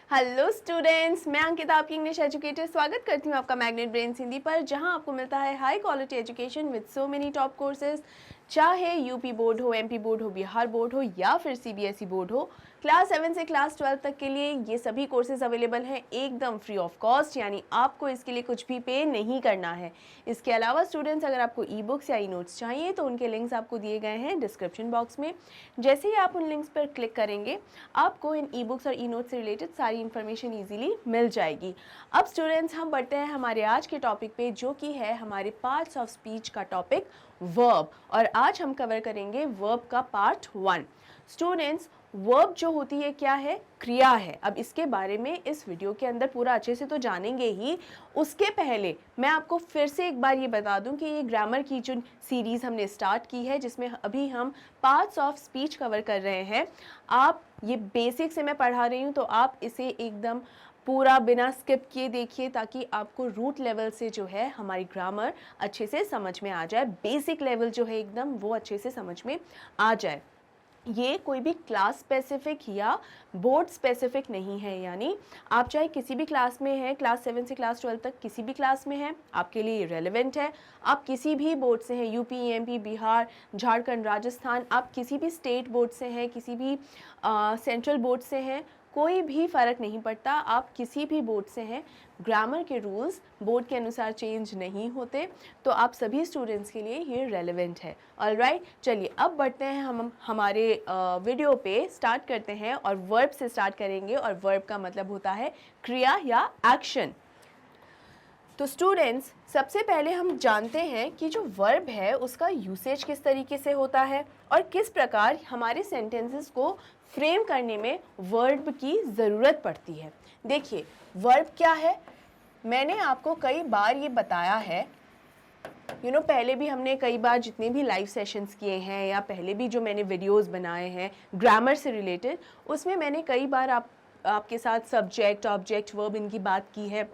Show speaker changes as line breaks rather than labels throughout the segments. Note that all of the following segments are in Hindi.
हेलो स्टूडेंट्स, मैं अंकिता आपकी इंग्लिश एजुकेटर स्वागत करती हूँ आपका मैग्नेट ब्रेन्स हिंदी पर, जहाँ आपको मिलता है high quality education with so many top courses. चाहे यूपी बोर्ड हो, एमपी बोर्ड हो, बिहार बोर्ड हो या फिर सीबीएसई बोर्ड हो, क्लास 7 से क्लास 12 तक के लिए ये सभी कोर्सेज अवेलेबल हैं एकदम फ्री ऑफ कॉस्ट, यानी आपको इसके लिए कुछ भी पे नहीं करना है। इसके अलावा स्टूडेंट्स, अगर आपको ई बुक्स या ई नोट्स चाहिए तो उनके लिंक्स आपको दिए गए हैं डिस्क्रिप्शन बॉक्स में। जैसे ही आप उन लिंक्स पर क्लिक करेंगे, आपको इन ई बुक्स और ई नोट्स से रिलेटेड सारी इन्फॉर्मेशन ईजिली मिल जाएगी। अब स्टूडेंट्स, हम बढ़ते हैं हमारे आज के टॉपिक पे, जो कि है हमारे पार्ट्स ऑफ स्पीच का टॉपिक वर्ब। और आज हम कवर करेंगे वर्ब का पार्ट 1। स्टूडेंट्स, वर्ब जो होती है क्या है? क्रिया है। अब इसके बारे में इस वीडियो के अंदर पूरा अच्छे से तो जानेंगे ही। उसके पहले मैं आपको फिर से एक बार ये बता दूं कि ये ग्रामर की जो सीरीज़ हमने स्टार्ट की है, जिसमें अभी हम पार्ट्स ऑफ स्पीच कवर कर रहे हैं, आप ये बेसिक से मैं पढ़ा रही हूँ, तो आप इसे एकदम पूरा बिना स्किप किए देखिए, ताकि आपको रूट लेवल से जो है हमारी ग्रामर अच्छे से समझ में आ जाए। बेसिक लेवल जो है एकदम वो अच्छे से समझ में आ जाए। ये कोई भी क्लास स्पेसिफिक या बोर्ड स्पेसिफिक नहीं है, यानी आप चाहे किसी भी क्लास में हैं, क्लास 7 से क्लास 12 तक किसी भी क्लास में हैं, आपके लिए रेलेवेंट है। आप किसी भी बोर्ड से हैं, यूपी, एमपी, बिहार, झारखंड, राजस्थान, आप किसी भी स्टेट बोर्ड से हैं, किसी भी सेंट्रल बोर्ड से हैं, कोई भी फ़र्क नहीं पड़ता। आप किसी भी बोर्ड से हैं, ग्रामर के रूल्स बोर्ड के अनुसार चेंज नहीं होते, तो आप सभी स्टूडेंट्स के लिए ये रेलेवेंट है। ऑलराइट, चलिए अब बढ़ते हैं हम हमारे वीडियो पे। स्टार्ट करते हैं और वर्ब से स्टार्ट करेंगे, और वर्ब का मतलब होता है क्रिया या एक्शन। तो स्टूडेंट्स, सबसे पहले हम जानते हैं कि जो वर्ब है उसका यूसेज किस तरीके से होता है और किस प्रकार हमारे सेंटेंसेस को फ्रेम करने में वर्ब की ज़रूरत पड़ती है। देखिए, वर्ब क्या है, मैंने आपको कई बार ये बताया है। पहले भी हमने कई बार जितने भी लाइव सेशंस किए हैं, या पहले भी जो मैंने वीडियोस बनाए हैं ग्रामर से रिलेटेड, उसमें मैंने कई बार आपके साथ सब्जेक्ट, ऑब्जेक्ट, वर्ब इनकी बात की है।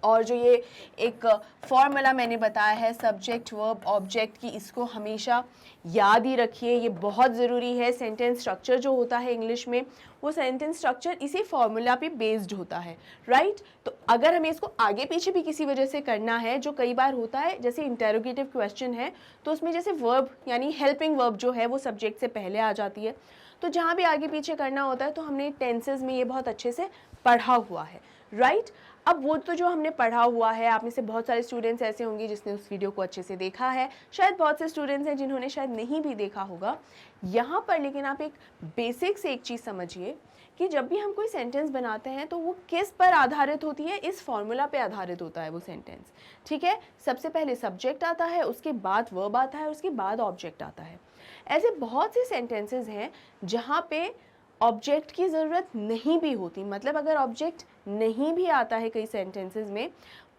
और जो ये एक फॉर्मूला मैंने बताया है सब्जेक्ट, वर्ब, ऑब्जेक्ट की, इसको हमेशा याद ही रखिए, ये बहुत ज़रूरी है। सेंटेंस स्ट्रक्चर जो होता है इंग्लिश में, वो सेंटेंस स्ट्रक्चर इसी फॉर्मूला पे बेस्ड होता है, राइट। तो अगर हमें इसको आगे पीछे भी किसी वजह से करना है, जो कई बार होता है, जैसे इंटेरोगेटिव क्वेश्चन है, तो उसमें जैसे वर्ब यानी हेल्पिंग वर्ब जो है वो सब्जेक्ट से पहले आ जाती है, तो जहाँ भी आगे पीछे करना होता है तो हमने टेंसेज में ये बहुत अच्छे से पढ़ा हुआ है, राइट। अब वो तो जो हमने पढ़ा हुआ है, आप में से बहुत सारे स्टूडेंट्स ऐसे होंगे जिसने उस वीडियो को अच्छे से देखा है, शायद बहुत से स्टूडेंट्स हैं जिन्होंने शायद नहीं भी देखा होगा यहाँ पर। लेकिन आप एक बेसिक से एक चीज़ समझिए कि जब भी हम कोई सेंटेंस बनाते हैं तो वो किस पर आधारित होती है? इस फॉर्मूला पे आधारित होता है वो सेंटेंस, ठीक है। सबसे पहले सब्जेक्ट आता है, उसके बाद वर्ब आता है, उसके बाद ऑब्जेक्ट आता है। ऐसे बहुत से सेंटेंसेस हैं जहाँ पे ऑब्जेक्ट की ज़रूरत नहीं भी होती, मतलब अगर ऑब्जेक्ट नहीं भी आता है कई सेंटेंसेस में,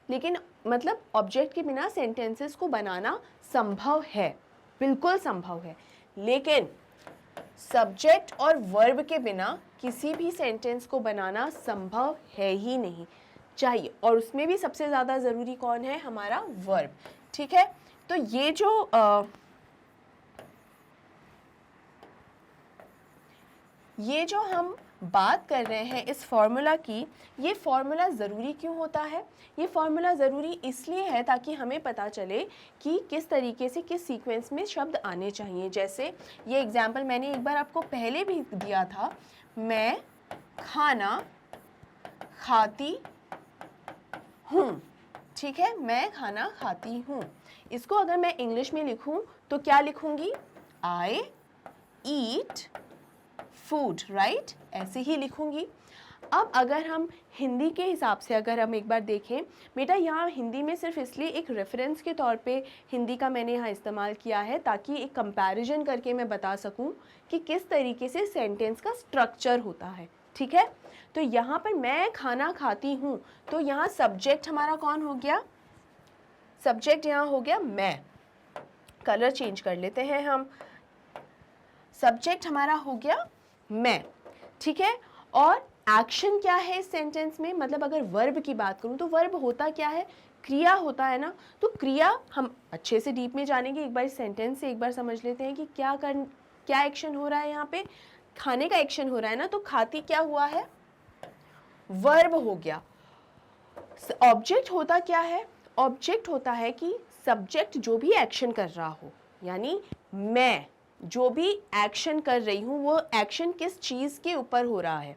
लेकिन मतलब ऑब्जेक्ट के बिना सेंटेंसेस को बनाना संभव है, बिल्कुल संभव है। लेकिन सब्जेक्ट और वर्ब के बिना किसी भी सेंटेंस को बनाना संभव है ही नहीं, चाहिए। और उसमें भी सबसे ज़्यादा ज़रूरी कौन है? हमारा वर्ब, ठीक है। तो ये जो हम बात कर रहे हैं इस फॉर्मूला की, ये फॉर्मूला ज़रूरी क्यों होता है? ये फॉर्मूला ज़रूरी इसलिए है ताकि हमें पता चले कि किस तरीके से, किस सीक्वेंस में शब्द आने चाहिए। जैसे ये एग्जाम्पल मैंने एक बार आपको पहले भी दिया था, मैं खाना खाती हूँ, ठीक है, मैं खाना खाती हूँ। इसको अगर मैं इंग्लिश में लिखूँ तो क्या लिखूँगी? आई ईट फूड, राइट, ऐसे ही लिखूंगी। अब अगर हम हिंदी के हिसाब से अगर हम एक बार देखें, बेटा यहाँ हिंदी में सिर्फ इसलिए एक रेफरेंस के तौर पे हिंदी का मैंने यहाँ इस्तेमाल किया है ताकि एक कंपैरिजन करके मैं बता सकूँ कि किस तरीके से सेंटेंस का स्ट्रक्चर होता है, ठीक है। तो यहाँ पर मैं खाना खाती हूँ, तो यहाँ सब्जेक्ट हमारा कौन हो गया? सब्जेक्ट यहाँ हो गया मैं। कलर चेंज कर लेते हैं हम, सब्जेक्ट हमारा हो गया मैं, ठीक है। और एक्शन क्या है इस सेंटेंस में? मतलब अगर वर्ब की बात करूं तो वर्ब होता क्या है? क्रिया होता है ना। तो क्रिया हम अच्छे से डीप में जानेंगे, एक बार इस सेंटेंस से एक बार समझ लेते हैं कि क्या एक्शन हो रहा है। यहाँ पे खाने का एक्शन हो रहा है ना, तो खाती क्या हुआ है? वर्ब हो गया। ऑब्जेक्ट होता क्या है? ऑब्जेक्ट होता है कि सब्जेक्ट जो भी एक्शन कर रहा हो, यानी मैं जो भी एक्शन कर रही हूँ वो एक्शन किस चीज़ के ऊपर हो रहा है।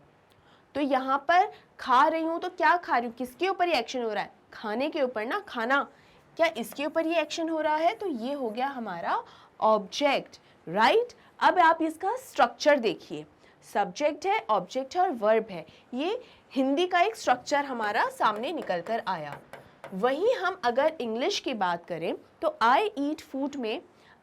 तो यहाँ पर खा रही हूँ तो क्या खा रही हूँ, किसके ऊपर ये एक्शन हो रहा है? खाने के ऊपर ना, खाना, क्या इसके ऊपर ये एक्शन हो रहा है? तो ये हो गया हमारा ऑब्जेक्ट, राइट। अब आप इसका स्ट्रक्चर देखिए, सब्जेक्ट है, ऑब्जेक्ट है और वर्ब है। ये हिंदी का एक स्ट्रक्चर हमारा सामने निकल कर आया। वहीं हम अगर इंग्लिश की बात करें तो आई ईट फूड में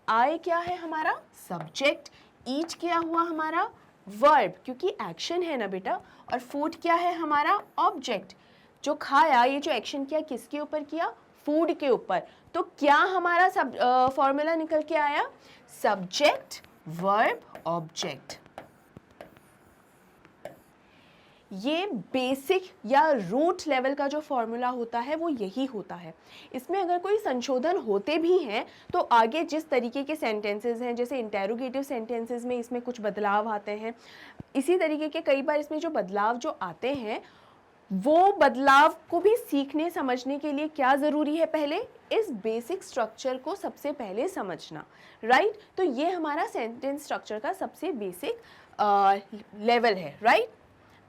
आई क्या है हमारा? सब्जेक्ट। ईट क्या हुआ हमारा? वर्ब, क्योंकि एक्शन है ना बेटा। और फूड क्या है हमारा? ऑब्जेक्ट। जो खाया, ये जो एक्शन किया किसके ऊपर किया? फूड के ऊपर। तो क्या हमारा फॉर्मूला निकल के आया? Subject, verb, object. ये बेसिक या रूट लेवल का जो फॉर्मूला होता है वो यही होता है। इसमें अगर कोई संशोधन होते भी हैं तो आगे जिस तरीके के सेंटेंसेस हैं, जैसे इंटेरोगेटिव सेंटेंसेस में इसमें कुछ बदलाव आते हैं, इसी तरीके के कई बार इसमें जो बदलाव जो आते हैं वो बदलाव को भी सीखने समझने के लिए क्या ज़रूरी है? पहले इस बेसिक स्ट्रक्चर को सबसे पहले समझना, राइट। तो ये हमारा सेंटेंस स्ट्रक्चर का सबसे बेसिक लेवल है, राइट।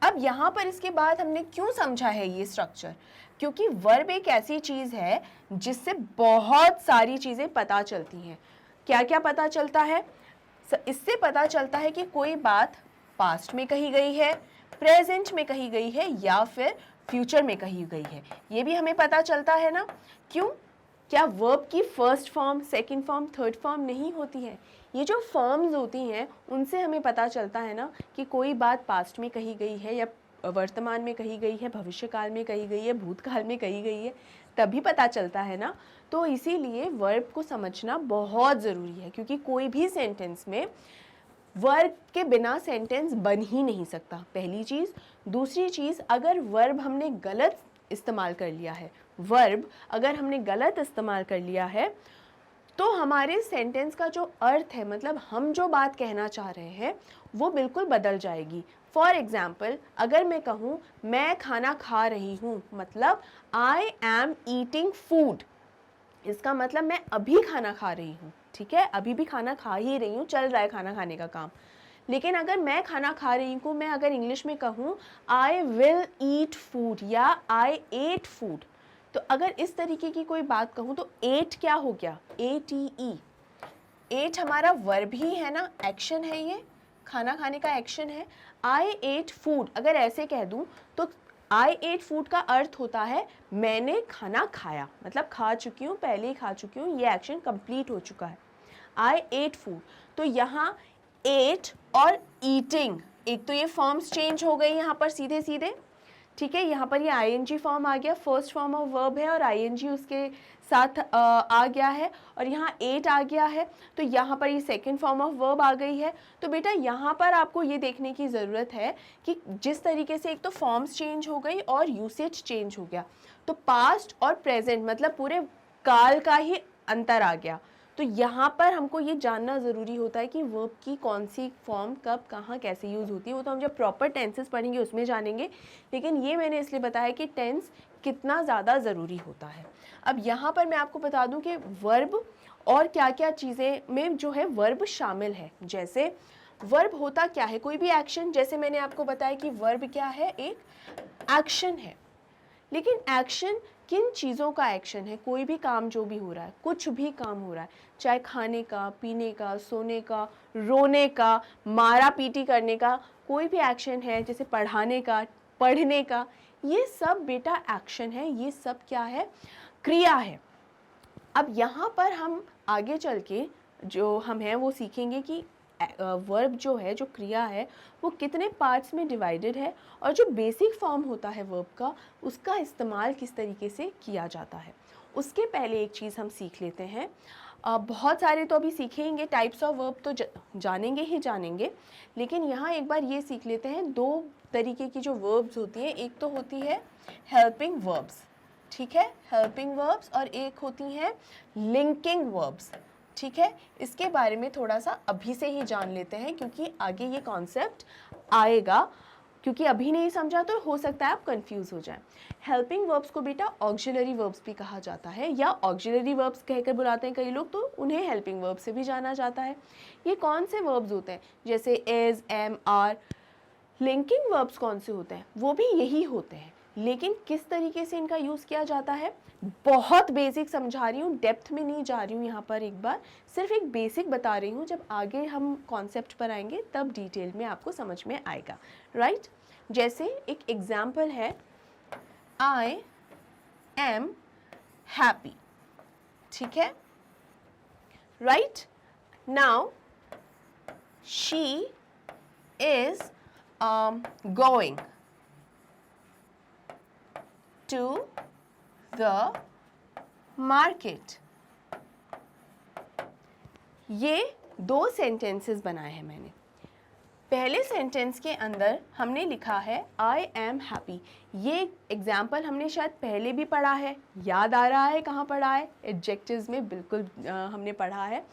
अब यहाँ पर इसके बाद हमने क्यों समझा है ये स्ट्रक्चर? क्योंकि वर्ब एक ऐसी चीज़ है जिससे बहुत सारी चीज़ें पता चलती हैं। क्या क्या पता चलता है? इससे पता चलता है कि कोई बात पास्ट में कही गई है, प्रेजेंट में कही गई है या फिर फ्यूचर में कही गई है। ये भी हमें पता चलता है ना। क्यों? क्या वर्ब की first form, second form, third form नहीं होती है? ये जो फॉर्म्स होती हैं उनसे हमें पता चलता है ना कि कोई बात पास्ट में कही गई है या वर्तमान में कही गई है, भविष्यकाल में कही गई है, भूतकाल में कही गई है, तभी पता चलता है ना। तो इसीलिए वर्ब को समझना बहुत ज़रूरी है, क्योंकि कोई भी सेंटेंस में वर्ब के बिना सेंटेंस बन ही नहीं सकता, पहली चीज़। दूसरी चीज़, अगर वर्ब हमने गलत इस्तेमाल कर लिया है, वर्ब अगर हमने गलत इस्तेमाल कर लिया है तो हमारे सेंटेंस का जो अर्थ है, मतलब हम जो बात कहना चाह रहे हैं वो बिल्कुल बदल जाएगी। फॉर एग्ज़ाम्पल, अगर मैं कहूँ मैं खाना खा रही हूँ, मतलब आई एम ईटिंग फूड, इसका मतलब मैं अभी खाना खा रही हूँ, ठीक है, अभी भी खाना खा ही रही हूँ, चल रहा है खाना खाने का काम। लेकिन अगर मैं खाना खा रही हूँ, मैं अगर इंग्लिश में कहूँ आई विल ईट फूड या आई एट फूड, तो अगर इस तरीके की कोई बात कहूँ तो एट क्या हो गया? ATE। एट हमारा वर्ब ही है ना, एक्शन है, ये खाना खाने का एक्शन है। आई एट फूड अगर ऐसे कह दूँ तो आई एट फूड का अर्थ होता है मैंने खाना खाया, मतलब खा चुकी हूँ, पहले ही खा चुकी हूँ, ये एक्शन कंप्लीट हो चुका है। आई एट फूड, तो यहाँ एट और ईटिंग, एक तो ये फॉर्म्स चेंज हो गई यहाँ पर सीधे सीधे, ठीक है। यहाँ पर ये ING फॉर्म आ गया, फर्स्ट फॉर्म ऑफ वर्ब है और ING उसके साथ आ गया है, और यहाँ एट आ गया है, तो यहाँ पर ये सेकंड फॉर्म ऑफ वर्ब आ गई है। तो बेटा यहाँ पर आपको ये देखने की ज़रूरत है कि जिस तरीके से एक तो फॉर्म्स चेंज हो गई और यूसेज चेंज हो गया, तो पास्ट और प्रेजेंट मतलब पूरे काल का ही अंतर आ गया। तो यहाँ पर हमको ये जानना ज़रूरी होता है कि वर्ब की कौन सी फॉर्म कब कहाँ कैसे यूज़ होती है, वो तो हम जब प्रॉपर टेंसेस पढ़ेंगे उसमें जानेंगे, लेकिन ये मैंने इसलिए बताया कि टेंस कितना ज़्यादा ज़रूरी होता है। अब यहाँ पर मैं आपको बता दूँ कि वर्ब और क्या क्या चीज़ें में जो है वर्ब शामिल है। जैसे वर्ब होता क्या है? कोई भी एक्शन, जैसे मैंने आपको बताया कि वर्ब क्या है? एक एक्शन है। लेकिन एक्शन किन चीज़ों का एक्शन है? कोई भी काम जो भी हो रहा है, कुछ भी काम हो रहा है, चाहे खाने का, पीने का, सोने का, रोने का, मारा पीटी करने का, कोई भी एक्शन है, जैसे पढ़ाने का, पढ़ने का, ये सब बेटा एक्शन है, ये सब क्या है? क्रिया है। अब यहाँ पर हम आगे चल के जो हम हैं वो सीखेंगे कि वर्ब जो है, जो क्रिया है, वो कितने पार्ट्स में डिवाइडेड है और जो बेसिक फॉर्म होता है वर्ब का, उसका इस्तेमाल किस तरीके से किया जाता है। उसके पहले एक चीज़ हम सीख लेते हैं। बहुत सारे तो अभी सीखेंगे, टाइप्स ऑफ वर्ब तो जानेंगे ही जानेंगे, लेकिन यहाँ एक बार ये सीख लेते हैं, दो तरीके की जो वर्ब्स होती हैं, एक तो होती है हेल्पिंग वर्ब्स, ठीक है, हेल्पिंग वर्ब्स, और एक होती हैं लिंकिंग वर्ब्स, ठीक है। इसके बारे में थोड़ा सा अभी से ही जान लेते हैं क्योंकि आगे ये कॉन्सेप्ट आएगा क्योंकि अभी नहीं समझा तो हो सकता है आप कंफ्यूज हो जाएं। हेल्पिंग वर्ब्स को बेटा ऑक्सिलरी वर्ब्स भी कहा जाता है, या ऑक्सिलरी वर्ब्स कहकर बुलाते हैं कई लोग, तो उन्हें हेल्पिंग वर्ब से भी जाना जाता है। ये कौन से वर्ब्स होते हैं? जैसे is, am, are. Linking verbs कौन से होते हैं? वो भी यही होते हैं, लेकिन किस तरीके से इनका यूज़ किया जाता है, बहुत बेसिक समझा रही हूँ, डेप्थ में नहीं जा रही हूँ यहाँ पर, एक बार सिर्फ एक बेसिक बता रही हूँ। जब आगे हम कॉन्सेप्ट पर आएंगे तब डिटेल में आपको समझ में आएगा, राइट। जैसे एक एग्जाम्पल है, आई एम हैप्पी, ठीक है, right. Now she is going to the market। ये दो सेंटेंसेस बनाए हैं मैंने। पहले सेंटेंस के अंदर हमने लिखा है आई एम हैप्पी। ये एग्जाम्पल हमने शायद पहले भी पढ़ा है, याद आ रहा है कहाँ पढ़ा है? एडजेक्टिव्स में बिल्कुल हमने पढ़ा है।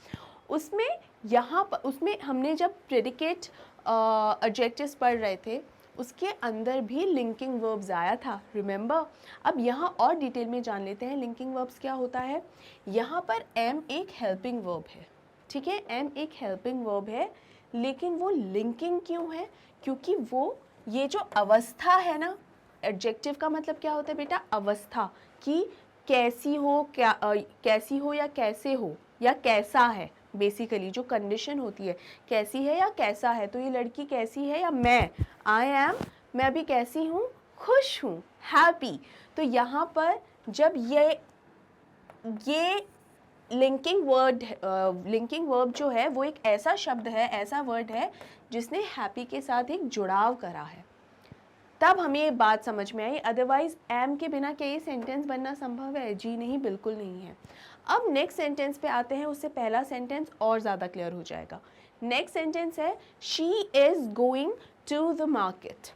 उसमें यहाँ पर उसमें हमने जब प्रेडिकेट एडजेक्टिव्स पढ़ रहे थे उसके अंदर भी लिंकिंग वर्ब्स आया था, रिमेंबर। अब यहाँ और डिटेल में जान लेते हैं लिंकिंग वर्ब्स क्या होता है। यहाँ पर एम एक हेल्पिंग वर्ब है, ठीक है, एम एक हेल्पिंग वर्ब है, लेकिन वो लिंकिंग क्यों है? क्योंकि वो ये जो अवस्था है ना, एडजेक्टिव का मतलब क्या होता है बेटा? अवस्था, कि कैसी हो, क्या कैसी हो या कैसे हो या कैसा है, बेसिकली जो कंडीशन होती है कैसी है या कैसा है। तो ये लड़की कैसी है या मैं, आई एम, मैं भी कैसी हूँ? खुश हूँ, हैप्पी। तो यहाँ पर जब ये लिंकिंग वर्ब जो है वो एक ऐसा शब्द है, ऐसा वर्ड है जिसने हैप्पी के साथ एक जुड़ाव करा है, तब हमें ये बात समझ में आई। अदरवाइज एम के बिना क्या ये सेंटेंस बनना संभव है? जी नहीं, बिल्कुल नहीं है। अब नेक्स्ट सेंटेंस पे आते हैं, उससे पहला सेंटेंस और ज़्यादा क्लियर हो जाएगा। नेक्स्ट सेंटेंस है she is going to the market.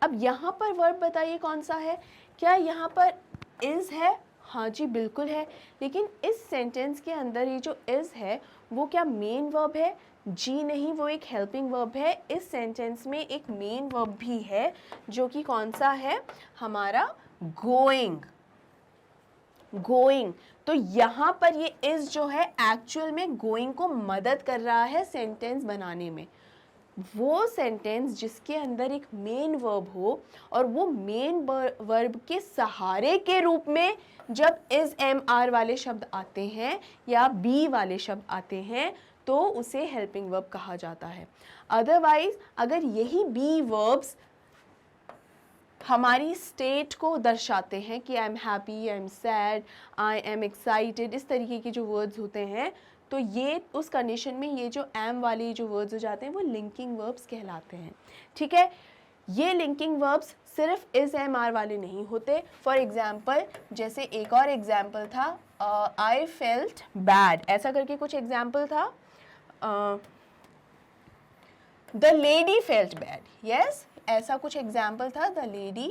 अब यहाँ पर वर्ब बताइए कौन सा है? क्या यहाँ पर इज़ है? हाँ जी बिल्कुल है, लेकिन इस सेंटेंस के अंदर ये जो इज़ है वो क्या मेन वर्ब है? जी नहीं, वो एक हेल्पिंग वर्ब है। इस सेंटेंस में एक मेन वर्ब भी है जो कि कौन सा है? हमारा गोइंग। गोइंग, तो यहाँ पर ये इज़ जो है एक्चुअल में गोइंग को मदद कर रहा है सेंटेंस बनाने में। वो सेंटेंस जिसके अंदर एक मेन वर्ब हो और वो मेन वर्ब के सहारे के रूप में जब इज, एम, आर वाले शब्द आते हैं या बी वाले शब्द आते हैं तो उसे हेल्पिंग वर्ब कहा जाता है। अदरवाइज अगर यही बी वर्ब्स हमारी स्टेट को दर्शाते हैं कि I am happy, I am sad, I am excited, इस तरीके के जो वर्ड्स होते हैं, तो ये उस कंडीशन में ये जो एम वाले जो वर्ड्स हो जाते हैं वो लिंकिंग वर्ब्स कहलाते हैं, ठीक है। ये लिंकिंग वर्ब्स सिर्फ इज, एम, आर वाले नहीं होते। फॉर एग्जाम्पल, जैसे एक और एग्जाम्पल था आई फेल्ट बैड, ऐसा करके कुछ एग्जाम्पल था। The lady felt bad, yes, ऐसा कुछ एग्जाम्पल था, the lady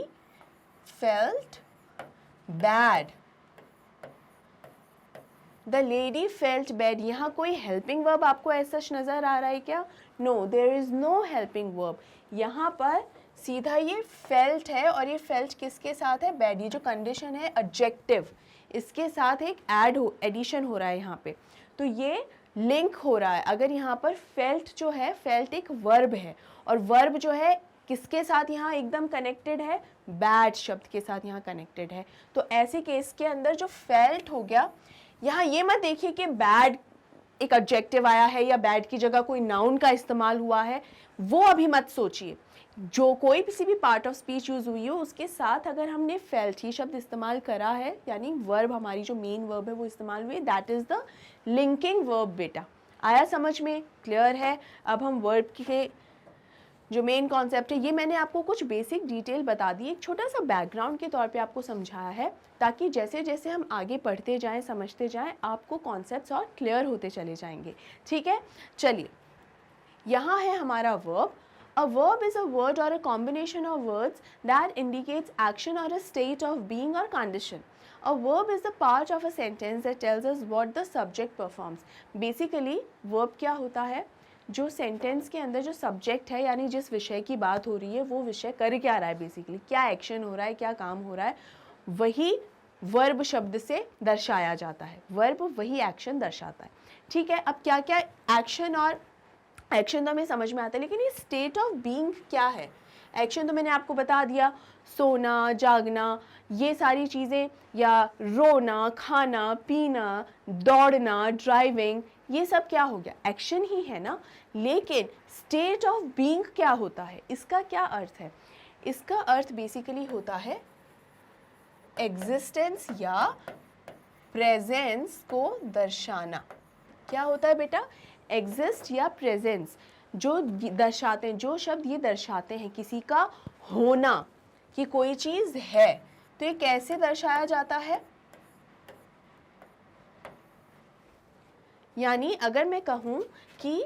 felt bad, the lady felt bad. यहाँ कोई हेल्पिंग वर्ब आपको ऐसा नज़र आ रहा है क्या? No, there is no helping verb. यहाँ पर सीधा ये फेल्ट है और ये फेल्ट किसके साथ है? बैड। ये जो कंडीशन है एडजेक्टिव, इसके साथ एक एडिशन हो रहा है यहाँ पे, तो ये लिंक हो रहा है। अगर यहाँ पर फेल्ट जो है, फेल्ट एक वर्ब है और वर्ब जो है किसके साथ यहाँ एकदम कनेक्टेड है? बैड शब्द के साथ यहाँ कनेक्टेड है। तो ऐसे केस के अंदर जो फेल्ट हो गया, यहाँ ये मत देखिए कि बैड एक एडजेक्टिव आया है या बैड की जगह कोई नाउन का इस्तेमाल हुआ है, वो अभी मत सोचिए। जो कोई किसी भी पार्ट ऑफ स्पीच यूज़ हुई हो उसके साथ अगर हमने फेल्ट ही शब्द इस्तेमाल करा है, यानी वर्ब हमारी जो मेन वर्ब है वो इस्तेमाल हुई, that is the linking verb. बेटा आया समझ में? क्लियर है? अब हम वर्ब के जो मेन कॉन्सेप्ट है, ये मैंने आपको कुछ बेसिक डिटेल बता दी, एक छोटा सा बैकग्राउंड के तौर पे आपको समझाया है, ताकि जैसे जैसे हम आगे पढ़ते जाएं, समझते जाएं, आपको कॉन्सेप्ट्स और क्लियर होते चले जाएंगे, ठीक है। चलिए, यहाँ है हमारा verb. A verb is a word or a combination of words that indicates action or a state of being or condition. A verb is the part of a sentence that tells us what the subject performs. Basically, verb क्या होता है? जो सेंटेंस के अंदर जो सब्जेक्ट है यानी जिस विषय की बात हो रही है वो विषय कर क्या रहा है, बेसिकली क्या एक्शन हो रहा है, क्या काम हो रहा है, वही वर्ब शब्द से दर्शाया जाता है। वर्ब वही एक्शन दर्शाता है। ठीक है, अब क्या क्या एक्शन, और एक्शन तो हमें समझ में आता है, लेकिन ये स्टेट ऑफ बीइंग क्या है। एक्शन तो मैंने आपको बता दिया, सोना, जागना, ये सारी चीज़ें, या रोना, खाना, पीना, दौड़ना, ड्राइविंग, ये सब क्या हो गया, एक्शन ही है ना। लेकिन स्टेट ऑफ बीइंग क्या होता है, इसका क्या अर्थ है? इसका अर्थ बेसिकली होता है एग्जिस्टेंस या प्रेजेंस को दर्शाना। क्या होता है बेटा? एग्जिस्ट या प्रेजेंस, जो दर्शाते हैं, जो शब्द ये दर्शाते हैं किसी का होना, कि कोई चीज़ है, तो ये कैसे दर्शाया जाता है? यानी अगर मैं कहूँ कि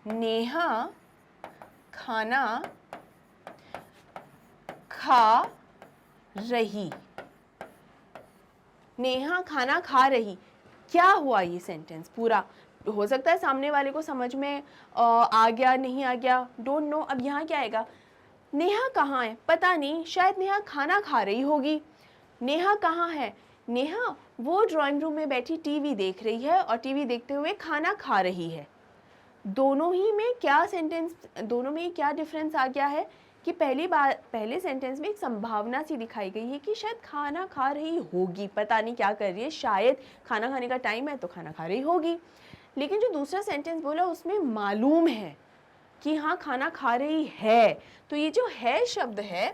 नेहा खाना खा रही, नेहा खाना खा रही, क्या हुआ ये सेंटेंस पूरा? हो सकता है सामने वाले को समझ में आ गया, नहीं आ गया, डोंट नो। अब यहाँ क्या आएगा? नेहा कहाँ है? पता नहीं, शायद नेहा खाना खा रही होगी। नेहा कहाँ है? नेहा वो ड्राइंग रूम में बैठी टीवी देख रही है और टीवी देखते हुए खाना खा रही है। दोनों ही में क्या सेंटेंस, दोनों में क्या डिफरेंस आ गया है कि पहले सेंटेंस में एक संभावना सी दिखाई गई है कि शायद खाना खा रही होगी, पता नहीं क्या कर रही है, शायद खाना खाने का टाइम है तो खाना खा रही होगी। लेकिन जो दूसरा सेंटेंस बोला उसमें मालूम है कि हाँ खाना खा रही है। तो ये जो है शब्द है,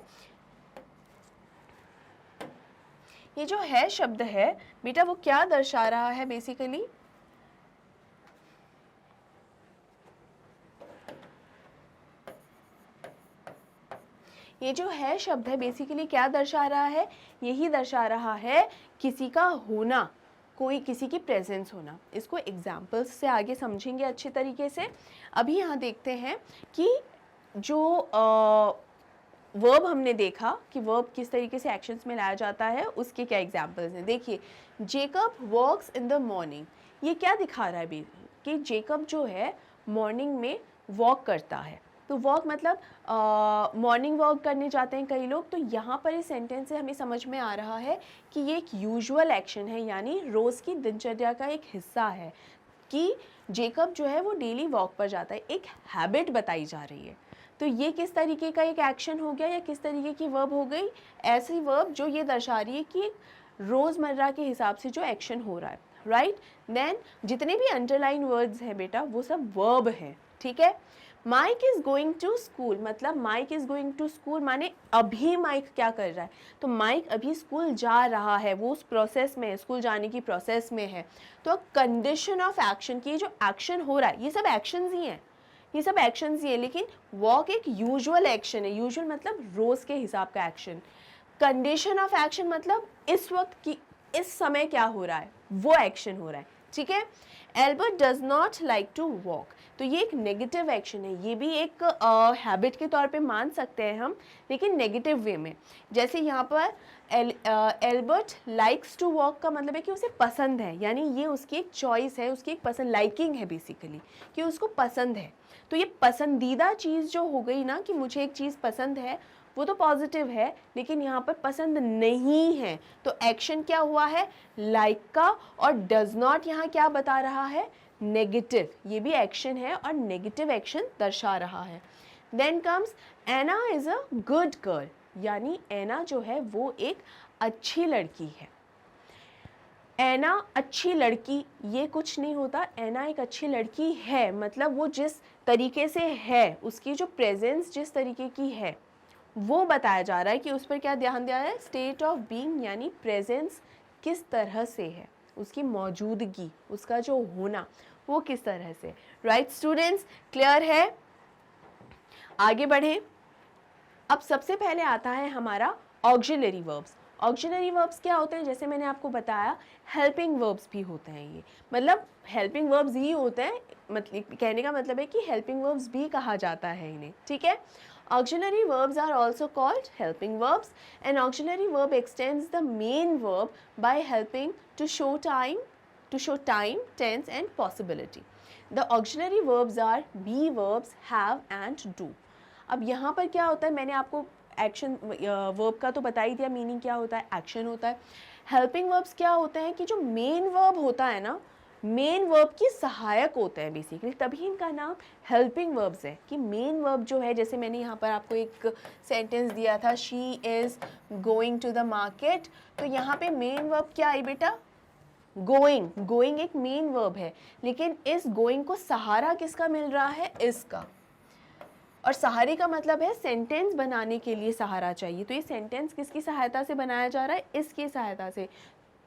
ये जो है शब्द है बेटा, वो क्या दर्शा रहा है बेसिकली? ये जो है शब्द है बेसिकली क्या दर्शा रहा है? यही दर्शा रहा है किसी का होना, कोई किसी की प्रेजेंस होना। इसको एग्जाम्पल्स से आगे समझेंगे अच्छे तरीके से। अभी यहाँ देखते हैं कि जो वर्ब हमने देखा कि वर्ब किस तरीके से एक्शंस में लाया जाता है, उसके क्या एग्जाम्पल्स हैं। देखिए, Jacob walks in the morning, ये क्या दिखा रहा है कि जेकब जो है मॉर्निंग में वॉक करता है। तो वॉक मतलब मॉर्निंग वॉक करने जाते हैं कई लोग। तो यहाँ पर इस सेंटेंस से हमें समझ में आ रहा है कि ये एक यूजुअल एक्शन है, यानी रोज़ की दिनचर्या का एक हिस्सा है कि जेकब जो है वो डेली वॉक पर जाता है, एक हैबिट बताई जा रही है। तो ये किस तरीके का एक एक्शन हो गया या किस तरीके की वर्ब हो गई? ऐसी वर्ब जो ये दर्शा रही है कि रोज़मर्रा के हिसाब से जो एक्शन हो रहा है, राइट। देन जितने भी अंडरलाइन वर्ड्स हैं बेटा वो सब वर्ब हैं, ठीक है। Mike is going to school, मतलब Mike is going to school माने अभी माइक क्या कर रहा है? तो माइक अभी स्कूल जा रहा है, वो उस प्रोसेस में है, स्कूल जाने की प्रोसेस में है। तो कंडीशन ऑफ एक्शन की जो एक्शन हो रहा है, ये सब एक्शंस ही हैं, ये सब एक्शंस ही है। लेकिन वॉक एक यूजुअल एक्शन है, यूजुअल मतलब रोज़ के हिसाब का एक्शन। कंडीशन ऑफ एक्शन मतलब इस वक्त की, इस समय क्या हो रहा है, वो एक्शन हो रहा है, ठीक है। Albert does not like to walk, तो ये एक नेगेटिव एक्शन है, ये भी एक हैबिट के तौर पे मान सकते हैं हम, लेकिन नेगेटिव वे में। जैसे यहाँ पर एल्बर्ट लाइक्स टू वॉक का मतलब है कि उसे पसंद है, यानी ये उसकी एक चॉइस है, उसकी एक पसंद, लाइकिंग है बेसिकली, कि उसको पसंद है। तो ये पसंदीदा चीज़ जो हो गई ना कि मुझे एक चीज़ पसंद है, वो तो पॉजिटिव है, लेकिन यहाँ पर पसंद नहीं है, तो एक्शन क्या हुआ है, लाइक का। और डज नॉट यहाँ क्या बता रहा है, नेगेटिव, ये भी एक्शन है और नेगेटिव एक्शन दर्शा रहा है। Then comes Anna is a good girl, यानी एना जो है वो एक अच्छी लड़की है। एना अच्छी लड़की, ये कुछ नहीं होता, एना एक अच्छी लड़की है, मतलब वो जिस तरीके से है, उसकी जो प्रेजेंस जिस तरीके की है वो बताया जा रहा है कि उस पर क्या ध्यान दिया है, स्टेट ऑफ बीइंग, यानी प्रेजेंस किस तरह से है, उसकी मौजूदगी, उसका जो होना वो किस तरह से। राइट स्टूडेंट्स, क्लियर है? आगे बढ़े। अब सबसे पहले आता है हमारा ऑक्सिलरी वर्ब्स। ऑक्सिलरी वर्ब्स क्या होते हैं? जैसे मैंने आपको बताया, हेल्पिंग वर्ब्स भी होते हैं ये, मतलब हेल्पिंग वर्ब्स ही होते हैं, मतलब कहने का मतलब है कि हेल्पिंग वर्ब्स भी कहा जाता है इन्हें, ठीक है। Auxiliary verbs are also called helping verbs. An auxiliary verb extends the main verb by helping to show time, to show time, tense and possibility. The auxiliary verbs are be, verbs, have and do. अब यहाँ पर क्या होता है, मैंने आपको एक्शन वर्ब का तो बता ही दिया, मीनिंग क्या होता है, एक्शन होता है. हेल्पिंग वर्ब्स क्या होते हैं कि जो मेन वर्ब होता है ना, मेन वर्ब की सहायक होते हैं बेसिकली, तभी इनका नाम हेल्पिंग वर्ब्स है. कि मेन वर्ब जो है, जैसे मैंने यहाँ पर आपको एक सेंटेंस दिया था, she is going to the market, तो यहाँ पे मेन वर्ब क्या आई बेटा, गोइंग. गोइंग एक मेन वर्ब है, लेकिन इस गोइंग को सहारा किसका मिल रहा है, इसका. और सहारे का मतलब है सेंटेंस बनाने के लिए सहारा चाहिए. तो ये सेंटेंस किसकी सहायता से बनाया जा रहा है, इसकी सहायता से.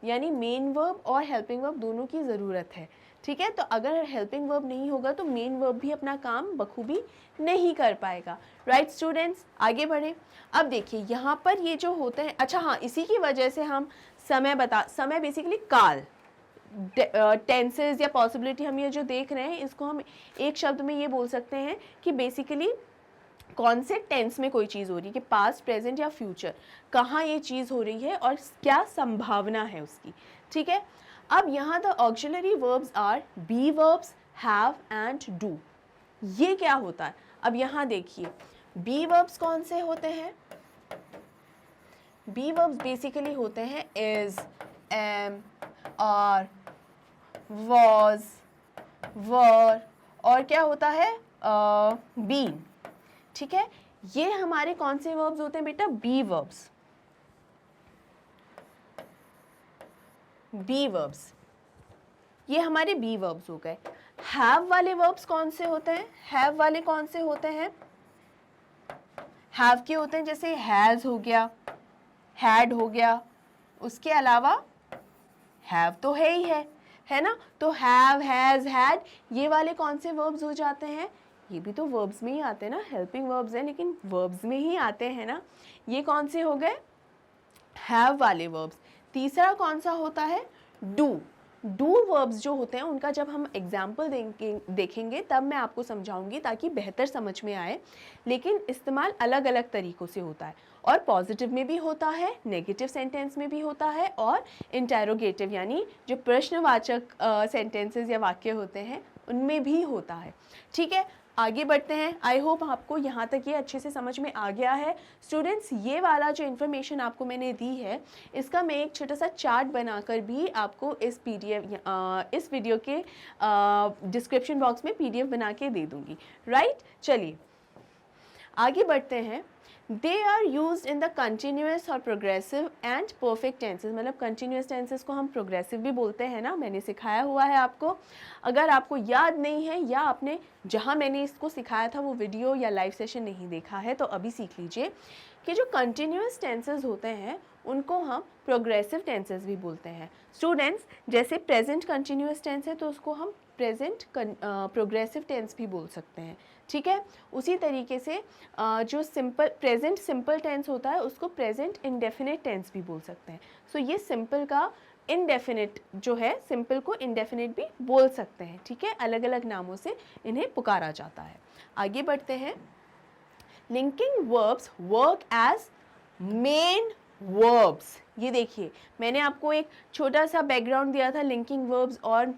यानी मेन वर्ब और हेल्पिंग वर्ब दोनों की ज़रूरत है. ठीक है, तो अगर हेल्पिंग वर्ब नहीं होगा तो मेन वर्ब भी अपना काम बखूबी नहीं कर पाएगा. राइट स्टूडेंट्स, आगे बढ़ें. अब देखिए यहाँ पर ये जो होते हैं, अच्छा हाँ, इसी की वजह से हम समय बेसिकली काल, टेंसेस या पॉसिबिलिटी हम ये जो देख रहे हैं, इसको हम एक शब्द में ये बोल सकते हैं कि बेसिकली कौन से टेंस में कोई चीज़ हो रही है, कि पास्ट, प्रेजेंट या फ्यूचर, कहाँ ये चीज़ हो रही है और क्या संभावना है उसकी. ठीक है, अब यहाँ the auxiliary verbs are be verbs, have and do. ये क्या होता है, अब यहाँ देखिए बी वर्ब्स कौन से होते हैं. बी वर्ब्स बेसिकली होते हैं इज, एम, आर, वॉज, वर, और क्या होता है, बीन. ठीक है, ये हमारे कौन से वर्ब्स होते हैं बेटा, बी वर्ब्स. बी वर्ब्स, ये हमारे बी वर्ब्स हो गए. हैव वाले वर्ब्स कौन से होते हैं, हैव वाले कौन से होते हैं, हैव के होते हैं जैसे हैज हो गया, हैड हो गया, उसके अलावा हैव तो है ही है ना. तो हैव, हैज, हैड, ये वाले कौन से वर्ब्स हो जाते हैं, ये भी तो वर्ब्स में ही आते हैं ना, हेल्पिंग वर्ब्स हैं लेकिन वर्ब्स में ही आते हैं ना. ये कौन से हो गए, हैव वाले वर्ब्स. तीसरा कौन सा होता है, डू. डू वर्ब्स जो होते हैं उनका जब हम एग्जाम्पल देखेंगे तब मैं आपको समझाऊंगी ताकि बेहतर समझ में आए. लेकिन इस्तेमाल अलग अलग तरीक़ों से होता है, और पॉजिटिव में भी होता है, नेगेटिव सेंटेंस में भी होता है, और इंटेरोगेटिव यानी जो प्रश्नवाचक सेंटेंसेस या वाक्य होते हैं उनमें भी होता है. ठीक है, आगे बढ़ते हैं. आई होप आपको यहाँ तक ये अच्छे से समझ में आ गया है. स्टूडेंट्स, ये वाला जो इन्फॉर्मेशन आपको मैंने दी है, इसका मैं एक छोटा सा चार्ट बनाकर भी आपको इस इस वीडियो के डिस्क्रिप्शन बॉक्स में PDF बना के दे दूँगी. राइट, चलिए आगे बढ़ते हैं. They are use in the continuous और प्रोग्रेसिव एंड परफेक्ट टेंसेज. मतलब कंटिन्यूस टेंसेज को हम प्रोग्रेसिव भी बोलते हैं ना, मैंने सिखाया हुआ है आपको. अगर आपको याद नहीं है या आपने जहाँ मैंने इसको सिखाया था वो वीडियो या लाइव सेशन नहीं देखा है तो अभी सीख लीजिए कि जो कंटिन्यूस टेंसेज होते हैं उनको हम प्रोग्रेसिव टेंसेज भी बोलते हैं. स्टूडेंट्स, जैसे प्रेजेंट कंटिन्यूस टेंस है तो उसको हम प्रेजेंट प्रोग्रेसिव टेंस भी बोल सकते हैं. ठीक है, उसी तरीके से जो प्रेजेंट सिंपल टेंस होता है उसको प्रेजेंट इंडेफिनिट टेंस भी बोल सकते हैं. सो ये सिंपल का इनडेफिनिट जो है, सिंपल को इनडेफिनिट भी बोल सकते हैं. ठीक है, अलग अलग नामों से इन्हें पुकारा जाता है. आगे बढ़ते हैं. Linking verbs work as main verbs. ये देखिए मैंने आपको एक छोटा सा बैकग्राउंड दिया था लिंकिंग वर्ब्स और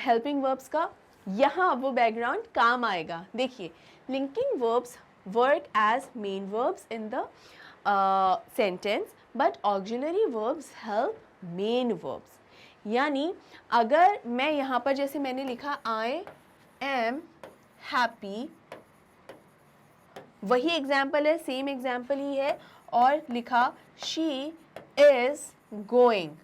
हेल्पिंग वर्ब्स का. यहाँ वो बैकग्राउंड काम आएगा. देखिए, linking verbs work as main verbs in the sentence but auxiliary verbs help main verbs. यानी अगर मैं यहाँ पर जैसे मैंने लिखा आई एम हैप्पी, वही एग्जाम्पल है, सेम एग्जाम्पल ही है, और लिखा she is going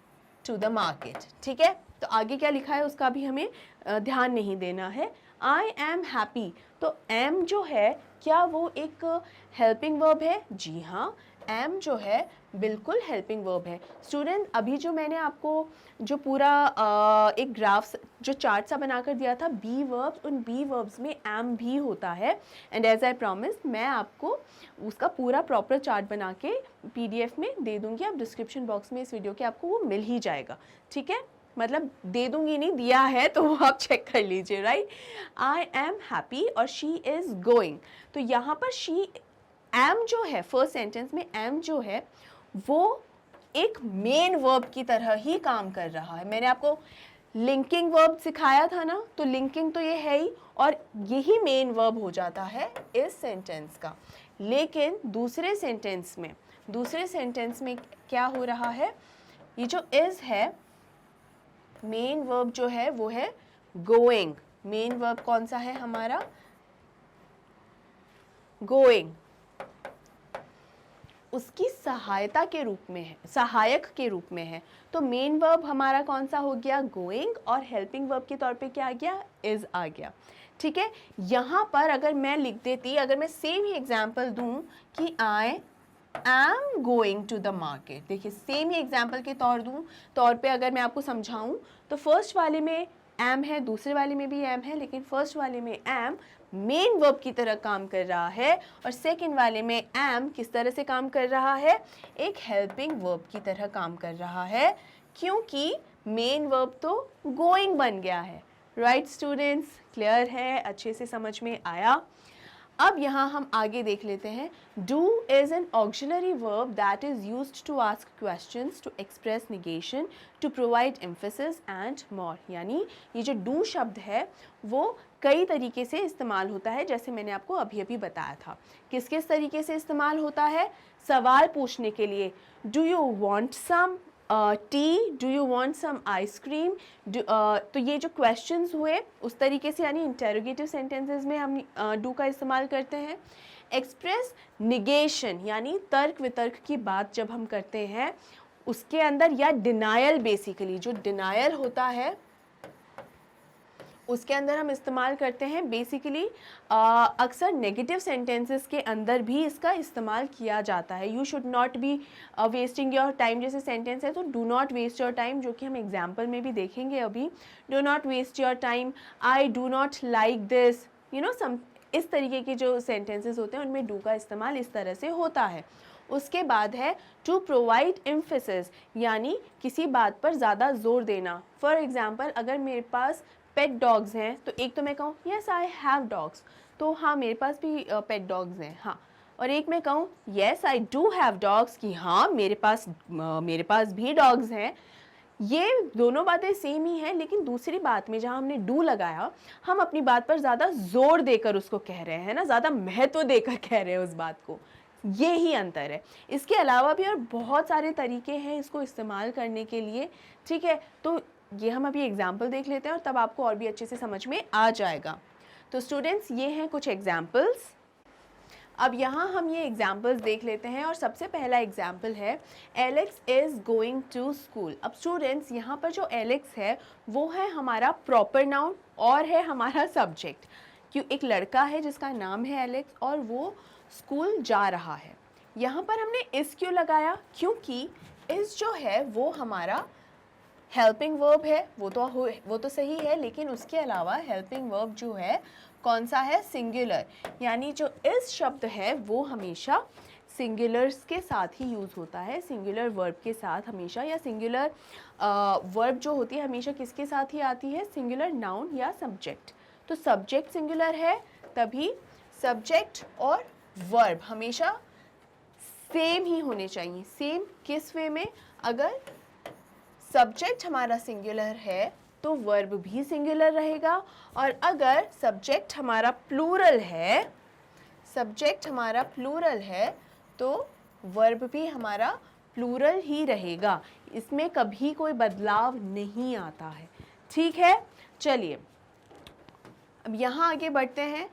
to the market. ठीक है, तो आगे क्या लिखा है उसका भी हमें ध्यान नहीं देना है. आई एम हैप्पी, तो एम जो है क्या वो एक हेल्पिंग वर्ब है? जी हाँ, एम जो है बिल्कुल हेल्पिंग वर्ब है. स्टूडेंट, अभी जो मैंने आपको जो पूरा एक ग्राफ जो चार्ट सा बनाकर दिया था बी वर्ब्स, उन बी वर्ब्स में एम भी होता है. एंड एज आई प्रॉमिस मैं आपको उसका पूरा प्रॉपर चार्ट बना के PDF में दे दूँगी. आप डिस्क्रिप्शन बॉक्स में इस वीडियो के आपको वो मिल ही जाएगा. ठीक है, मतलब दे दूंगी नहीं, दिया है तो वो आप चेक कर लीजिए. राइट, आई एम हैप्पी और शी इज़ गोइंग. तो यहाँ पर शी एम जो है फर्स्ट सेंटेंस में एम जो है वो एक मेन वर्ब की तरह ही काम कर रहा है. मैंने आपको लिंकिंग वर्ब सिखाया था ना, तो लिंकिंग तो ये है ही, और यही मेन वर्ब हो जाता है इस सेंटेंस का। लेकिन दूसरे सेंटेंस में क्या हो रहा है, ये जो इज है, मेन वर्ब जो है वो है गोइंग। मेन वर्ब कौन सा है हमारा, गोइंग। उसकी सहायता के रूप में है, सहायक के रूप में है। तो मेन वर्ब हमारा कौन सा हो गया, गोइंग, और हेल्पिंग वर्ब के तौर पे क्या आ गया, इज आ गया। ठीक है, यहाँ पर अगर मैं लिख देती, अगर मैं सेम ही एग्जाम्पल दूं कि I am going to the market, देखिए सेम ही एग्जाम्पल के तौर पे अगर मैं आपको समझाऊं, तो फर्स्ट वाले में एम है, दूसरे वाले में भी एम है, लेकिन फर्स्ट वाले में एम मेन वर्ब की तरह काम कर रहा है, और सेकंड वाले में एम किस तरह से काम कर रहा है, एक हेल्पिंग वर्ब की तरह काम कर रहा है, क्योंकि मेन वर्ब तो गोइंग बन गया है। राइट स्टूडेंट्स, क्लियर है, अच्छे से समझ में आया। अब यहाँ हम आगे देख लेते हैं। Do is an auxiliary verb that is used to ask questions, to express negation, to provide emphasis and more. यानी ये जो डू शब्द है वो कई तरीके से इस्तेमाल होता है, जैसे मैंने आपको अभी अभी बताया था। किस किस तरीके से इस्तेमाल होता है, सवाल पूछने के लिए, do you want some tea, do you want some ice cream, तो ये जो क्वेश्चंस हुए उस तरीके से, यानी इंटेरोगेटिव सेंटेंसेस में हम डू का इस्तेमाल करते हैं। एक्सप्रेस निगेशन, यानी तर्क वितर्क की बात जब हम करते हैं उसके अंदर, या डिनायल, बेसिकली जो डिनायल होता है उसके अंदर हम इस्तेमाल करते हैं। बेसिकली अक्सर नेगेटिव सेंटेंसेस के अंदर भी इसका इस्तेमाल किया जाता है। You should not be wasting your time जैसे सेंटेंस है, तो do not waste your time, जो कि हम एग्जाम्पल में भी देखेंगे अभी। Do not waste your time, I do not like this, you know some, इस तरीके के जो सेंटेंसेस होते हैं उनमें डू का इस्तेमाल इस तरह से होता है। उसके बाद है टू प्रोवाइड एम्फेसिस, यानी किसी बात पर ज़्यादा जोर देना। फॉर एग्जाम्पल, अगर मेरे पास पेट डॉग्स हैं, तो एक तो मैं कहूँ येस आई हैव डॉग्स, तो हाँ मेरे पास भी पेट डॉग्स हैं, हाँ। और एक मैं कहूँ yes I do have dogs, कि हाँ मेरे पास भी डॉग्स हैं। ये दोनों बातें सेम ही हैं, लेकिन दूसरी बात में जहाँ हमने डू लगाया, हम अपनी बात पर ज़्यादा जोर देकर उसको कह रहे हैं ना, ज़्यादा महत्व देकर कह रहे हैं उस बात को। ये ही अंतर है। इसके अलावा भी और बहुत सारे तरीके हैं इसको इस्तेमाल करने के लिए। ठीक है, तो ये हम अभी एग्जाम्पल देख लेते हैं और तब आपको और भी अच्छे से समझ में आ जाएगा। तो स्टूडेंट्स, ये हैं कुछ एग्जाम्पल्स। अब यहाँ हम ये एग्जाम्पल्स देख लेते हैं, और सबसे पहला एग्जाम्पल है Alex is going to school. अब स्टूडेंट्स, यहाँ पर जो एलेक्स है वो है हमारा प्रॉपर नाउन और है हमारा सब्जेक्ट। क्यों, एक लड़का है जिसका नाम है एलेक्स और वो स्कूल जा रहा है। यहाँ पर हमने इस क्यों लगाया, क्योंकि इस जो है वो हमारा हेल्पिंग वर्ब है, वो तो सही है, लेकिन उसके अलावा हेल्पिंग वर्ब जो है कौन सा है, सिंगुलर। यानी जो इस शब्द है वो हमेशा सिंगुलर्स के साथ ही यूज़ होता है, सिंगुलर वर्ब के साथ हमेशा, या सिंगुलर वर्ब जो होती है हमेशा किसके साथ ही आती है, सिंगुलर नाउन या सब्जेक्ट। तो सब्जेक्ट सिंगुलर है, तभी सब्जेक्ट और वर्ब हमेशा सेम ही होने चाहिए। सेम किस वे में, अगर सब्जेक्ट हमारा सिंगुलर है तो वर्ब भी सिंगुलर रहेगा, और अगर सब्जेक्ट हमारा प्लूरल है तो वर्ब भी हमारा प्लूरल ही रहेगा। इसमें कभी कोई बदलाव नहीं आता है। ठीक है, चलिए अब यहाँ आगे बढ़ते हैं।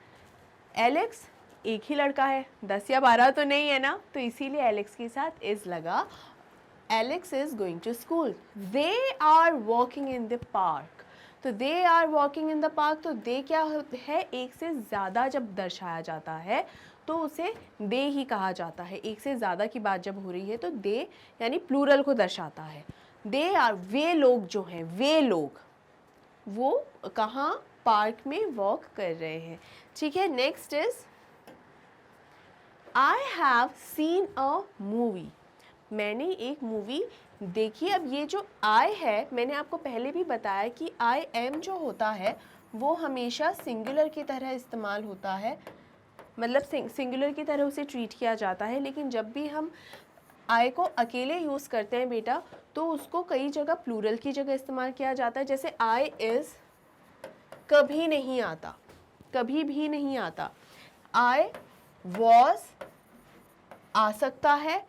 एलेक्स एक ही लड़का है, 10 या 12 तो नहीं है ना, तो इसीलिए एलेक्स के साथ इज लगा। Alex is going to school. They are walking in the park. तो they are walking in the park, तो they क्या है, एक से ज़्यादा जब दर्शाया जाता है तो उसे they ही कहा जाता है। एक से ज़्यादा की बात जब हो रही है तो they यानी प्लूरल को दर्शाता है। They are, वे लोग जो हैं, वे लोग वो कहाँ, पार्क में वॉक कर रहे हैं। ठीक है, next is I have seen a movie. मैंने एक मूवी देखी। अब ये जो आई है, मैंने आपको पहले भी बताया कि आई एम जो होता है वो हमेशा सिंगुलर की तरह इस्तेमाल होता है, मतलब सिंगुलर की तरह उसे ट्रीट किया जाता है। लेकिन जब भी हम आई को अकेले यूज़ करते हैं बेटा, तो उसको कई जगह प्लूरल की जगह इस्तेमाल किया जाता है। जैसे आई इज़ कभी नहीं आता, कभी भी नहीं आता। आई वॉज आ सकता है।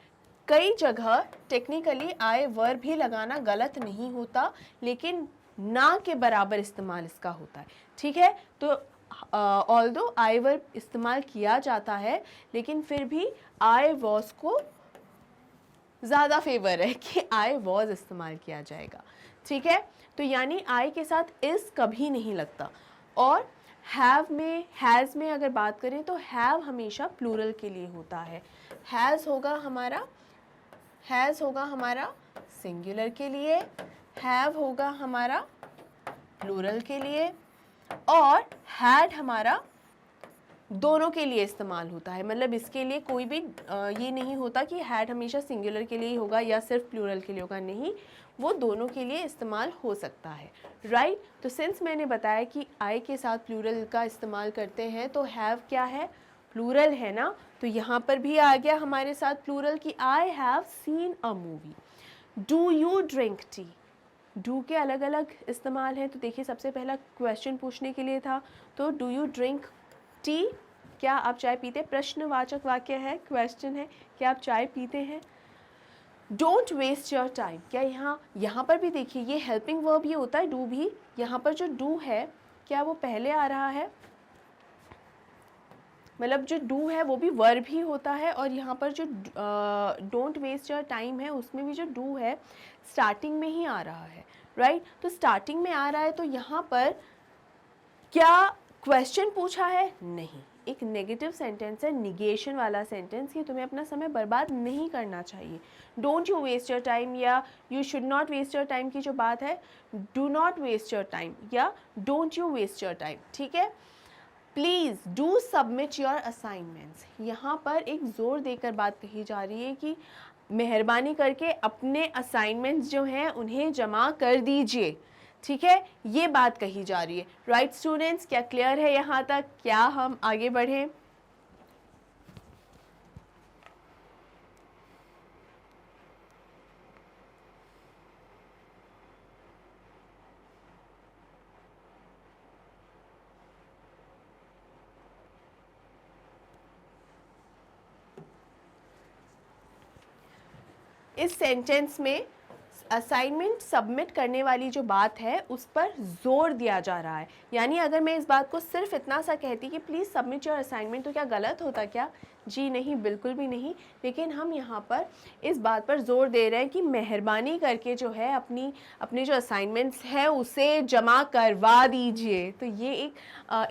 कई जगह टेक्निकली आई वर्ब भी लगाना गलत नहीं होता, लेकिन ना के बराबर इस्तेमाल इसका होता है, ठीक है। तो ऑल्दो आई वर्ब इस्तेमाल किया जाता है, लेकिन फिर भी आई वॉज को ज़्यादा फेवर है कि आई वॉज इस्तेमाल किया जाएगा, ठीक है। तो यानी आई के साथ इज़ कभी नहीं लगता। और हैव में, हैज़ में अगर बात करें तो हैव हमेशा प्लूरल के लिए होता है। हैज़ होगा हमारा सिंगुलर के लिए, हैव होगा हमारा प्लूरल के लिए, और हैड हमारा दोनों के लिए इस्तेमाल होता है। मतलब इसके लिए कोई भी ये नहीं होता कि हैड हमेशा सिंगुलर के लिए ही होगा या सिर्फ प्लूरल के लिए होगा, नहीं, वो दोनों के लिए इस्तेमाल हो सकता है, राइट। तो सिंस मैंने बताया कि आई के साथ प्लूरल का इस्तेमाल करते हैं, तो हैव क्या है, प्लूरल है ना। तो यहाँ पर भी आ गया हमारे साथ प्लूरल कि I have seen a movie. Do you drink tea, do के अलग अलग इस्तेमाल हैं। तो देखिए, सबसे पहला क्वेश्चन पूछने के लिए था, तो डू यू ड्रिंक टी, क्या आप चाय पीते, प्रश्नवाचक वाक्य है, क्वेश्चन है, क्या आप चाय पीते हैं। डोंट वेस्ट योर टाइम, क्या यहाँ पर भी देखिए ये हेल्पिंग वर्ब ये होता है डू भी, यहाँ पर जो डू है क्या वो पहले आ रहा है, मतलब जो डू है वो भी वर्ब ही होता है, और यहाँ पर जो डोंट वेस्ट योर टाइम है उसमें भी जो डू है स्टार्टिंग में ही आ रहा है, राइट। तो स्टार्टिंग में आ रहा है, तो यहाँ पर क्या क्वेश्चन पूछा है, नहीं, एक नेगेटिव सेंटेंस है, निगेशन वाला सेंटेंस, कि तुम्हें अपना समय बर्बाद नहीं करना चाहिए। Don't you waste your time या you should not waste your time की जो बात है, do not waste your time या don't you waste your time, ठीक है। Please do submit your assignments, यहाँ पर एक ज़ोर देकर बात कही जा रही है कि मेहरबानी करके अपने असाइनमेंट्स जो हैं उन्हें जमा कर दीजिए, ठीक है, ये बात कही जा रही है, राइट स्टूडेंट्स। क्या क्लियर है यहाँ तक, क्या हम आगे बढ़ें। इस सेंटेंस में असाइनमेंट सबमिट करने वाली जो बात है उस पर जोर दिया जा रहा है। यानी अगर मैं इस बात को सिर्फ इतना सा कहती कि प्लीज़ सबमिट योर असाइनमेंट, तो क्या गलत होता क्या, जी नहीं, बिल्कुल भी नहीं। लेकिन हम यहाँ पर इस बात पर जोर दे रहे हैं कि मेहरबानी करके जो है अपने जो असाइनमेंट्स हैं उसे जमा करवा दीजिए। तो ये एक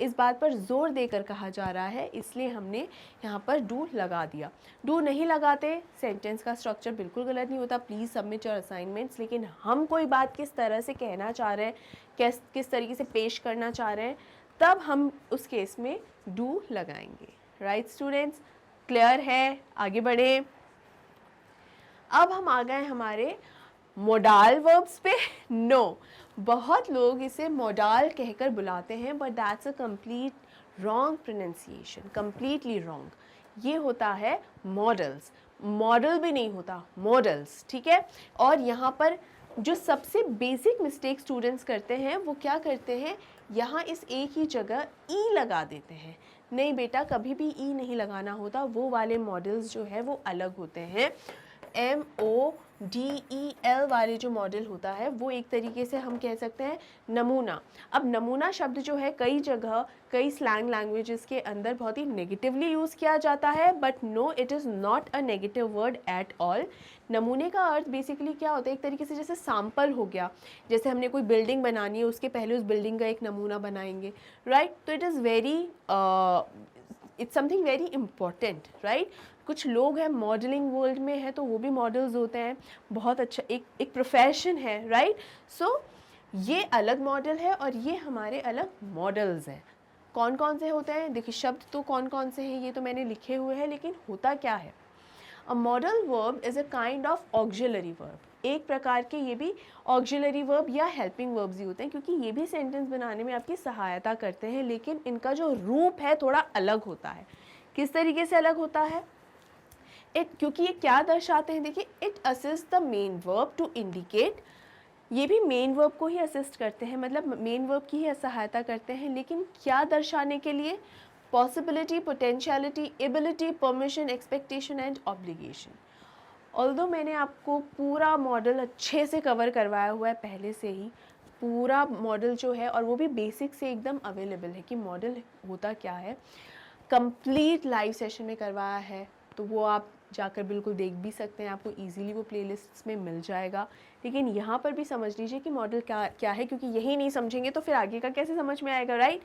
इस बात पर जोर देकर कहा जा रहा है, इसलिए हमने यहाँ पर डू लगा दिया। डू नहीं लगाते सेंटेंस का स्ट्रक्चर बिल्कुल गलत नहीं होता, प्लीज़ सबमिट योर असाइनमेंट्स। लेकिन हम कोई बात किस तरह से कहना चाह रहे हैं, किस तरीके से पेश करना चाह रहे हैं, तब हम उस केस में डू लगाएंगे, राइट स्टूडेंट्स। क्लियर है, आगे बढ़े। अब हम आ गए हमारे मोडाल वर्ब्स पे। नो, बहुत लोग इसे मोडाल कहकर बुलाते हैं, but that's a complete wrong pronunciation, completely wrong. ये होता है मॉडल्स, मॉडल भी नहीं होता, मॉडल्स, ठीक है। और यहाँ पर जो सबसे बेसिक मिस्टेक स्टूडेंट्स करते हैं वो क्या करते हैं, यहाँ इस एक ही जगह ई लगा देते हैं। नहीं बेटा, कभी भी ई नहीं लगाना होता, वो वाले मॉडल्स जो है वो अलग होते हैं। MODEL वाले जो मॉडल होता है वो एक तरीके से हम कह सकते हैं नमूना। अब नमूना शब्द जो है कई जगह कई स्लैंग लैंग्वेजेस के अंदर बहुत ही नेगेटिवली यूज़ किया जाता है, but no, it is not a negative word at all. नमूने का अर्थ बेसिकली क्या होता है, एक तरीके से जैसे सैम्पल हो गया, जैसे हमने कोई बिल्डिंग बनानी है उसके पहले उस बिल्डिंग का एक नमूना बनाएंगे, राइट। तो it is very it's something very important, right. कुछ लोग हैं मॉडलिंग वर्ल्ड में है तो वो भी मॉडल्स होते हैं, बहुत अच्छा एक प्रोफेशन है, राइट। सो ये अलग मॉडल है और ये हमारे अलग मॉडल्स हैं। कौन कौन से होते हैं, देखिए शब्द तो कौन कौन से हैं ये तो मैंने लिखे हुए हैं, लेकिन होता क्या है, a modal verb is a kind of auxiliary verb. एक प्रकार के ये भी ऑक्सिलरी वर्ब या हेल्पिंग वर्ब्स ही होते हैं, क्योंकि ये भी सेंटेंस बनाने में आपकी सहायता करते हैं, लेकिन इनका जो रूप है थोड़ा अलग होता है। किस तरीके से अलग होता है, क्योंकि ये क्या दर्शाते हैं, देखिए, it assist the main verb to indicate, ये भी मेन वर्ब को ही असिस्ट करते हैं, मतलब मेन वर्ब की ही सहायता करते हैं, लेकिन क्या दर्शाने के लिए, possibility, potentiality, ability, permission, expectation and obligation. Although मैंने आपको पूरा मॉडल अच्छे से कवर करवाया हुआ है पहले से ही, पूरा मॉडल जो है, और वो भी बेसिक से एकदम अवेलेबल है कि मॉडल होता क्या है, कंप्लीट लाइव सेशन में करवाया है, तो वो आप जाकर बिल्कुल देख भी सकते हैं, आपको इजीली वो प्लेलिस्ट्स में मिल जाएगा। लेकिन यहाँ पर भी समझ लीजिए कि मॉडल क्या क्या है, क्योंकि यही नहीं समझेंगे तो फिर आगे का कैसे समझ में आएगा, राइट।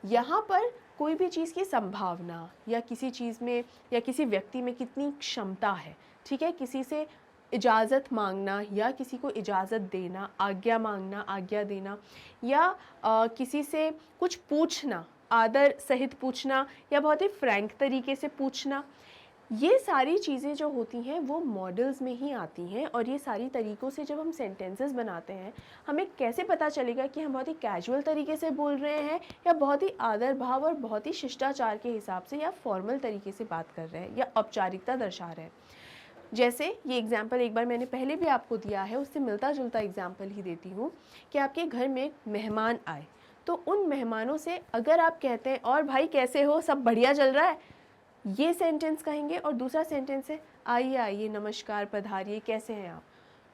यहाँ पर कोई भी चीज़ की संभावना, या किसी चीज़ में या किसी व्यक्ति में कितनी क्षमता है, ठीक है, किसी से इजाज़त मांगना या किसी को इजाज़त देना, आज्ञा मांगना, आज्ञा देना, या किसी से कुछ पूछना, आदर सहित पूछना, या बहुत ही फ्रैंक तरीके से पूछना, ये सारी चीज़ें जो होती हैं वो मॉडल्स में ही आती हैं। और ये सारी तरीक़ों से जब हम सेंटेंसेस बनाते हैं, हमें कैसे पता चलेगा कि हम बहुत ही कैजुअल तरीके से बोल रहे हैं, या बहुत ही आदर भाव और बहुत ही शिष्टाचार के हिसाब से, या फॉर्मल तरीके से बात कर रहे हैं, या औपचारिकता दर्शा रहे हैं। जैसे ये एग्जाम्पल एक बार मैंने पहले भी आपको दिया है, उससे मिलता जुलता एग्जाम्पल ही देती हूँ कि आपके घर में मेहमान आए, तो उन मेहमानों से अगर आप कहते हैं, और भाई कैसे हो, सब बढ़िया चल रहा है, ये सेंटेंस कहेंगे, और दूसरा सेंटेंस है आइए आइए, नमस्कार, पधारिए, कैसे हैं आप।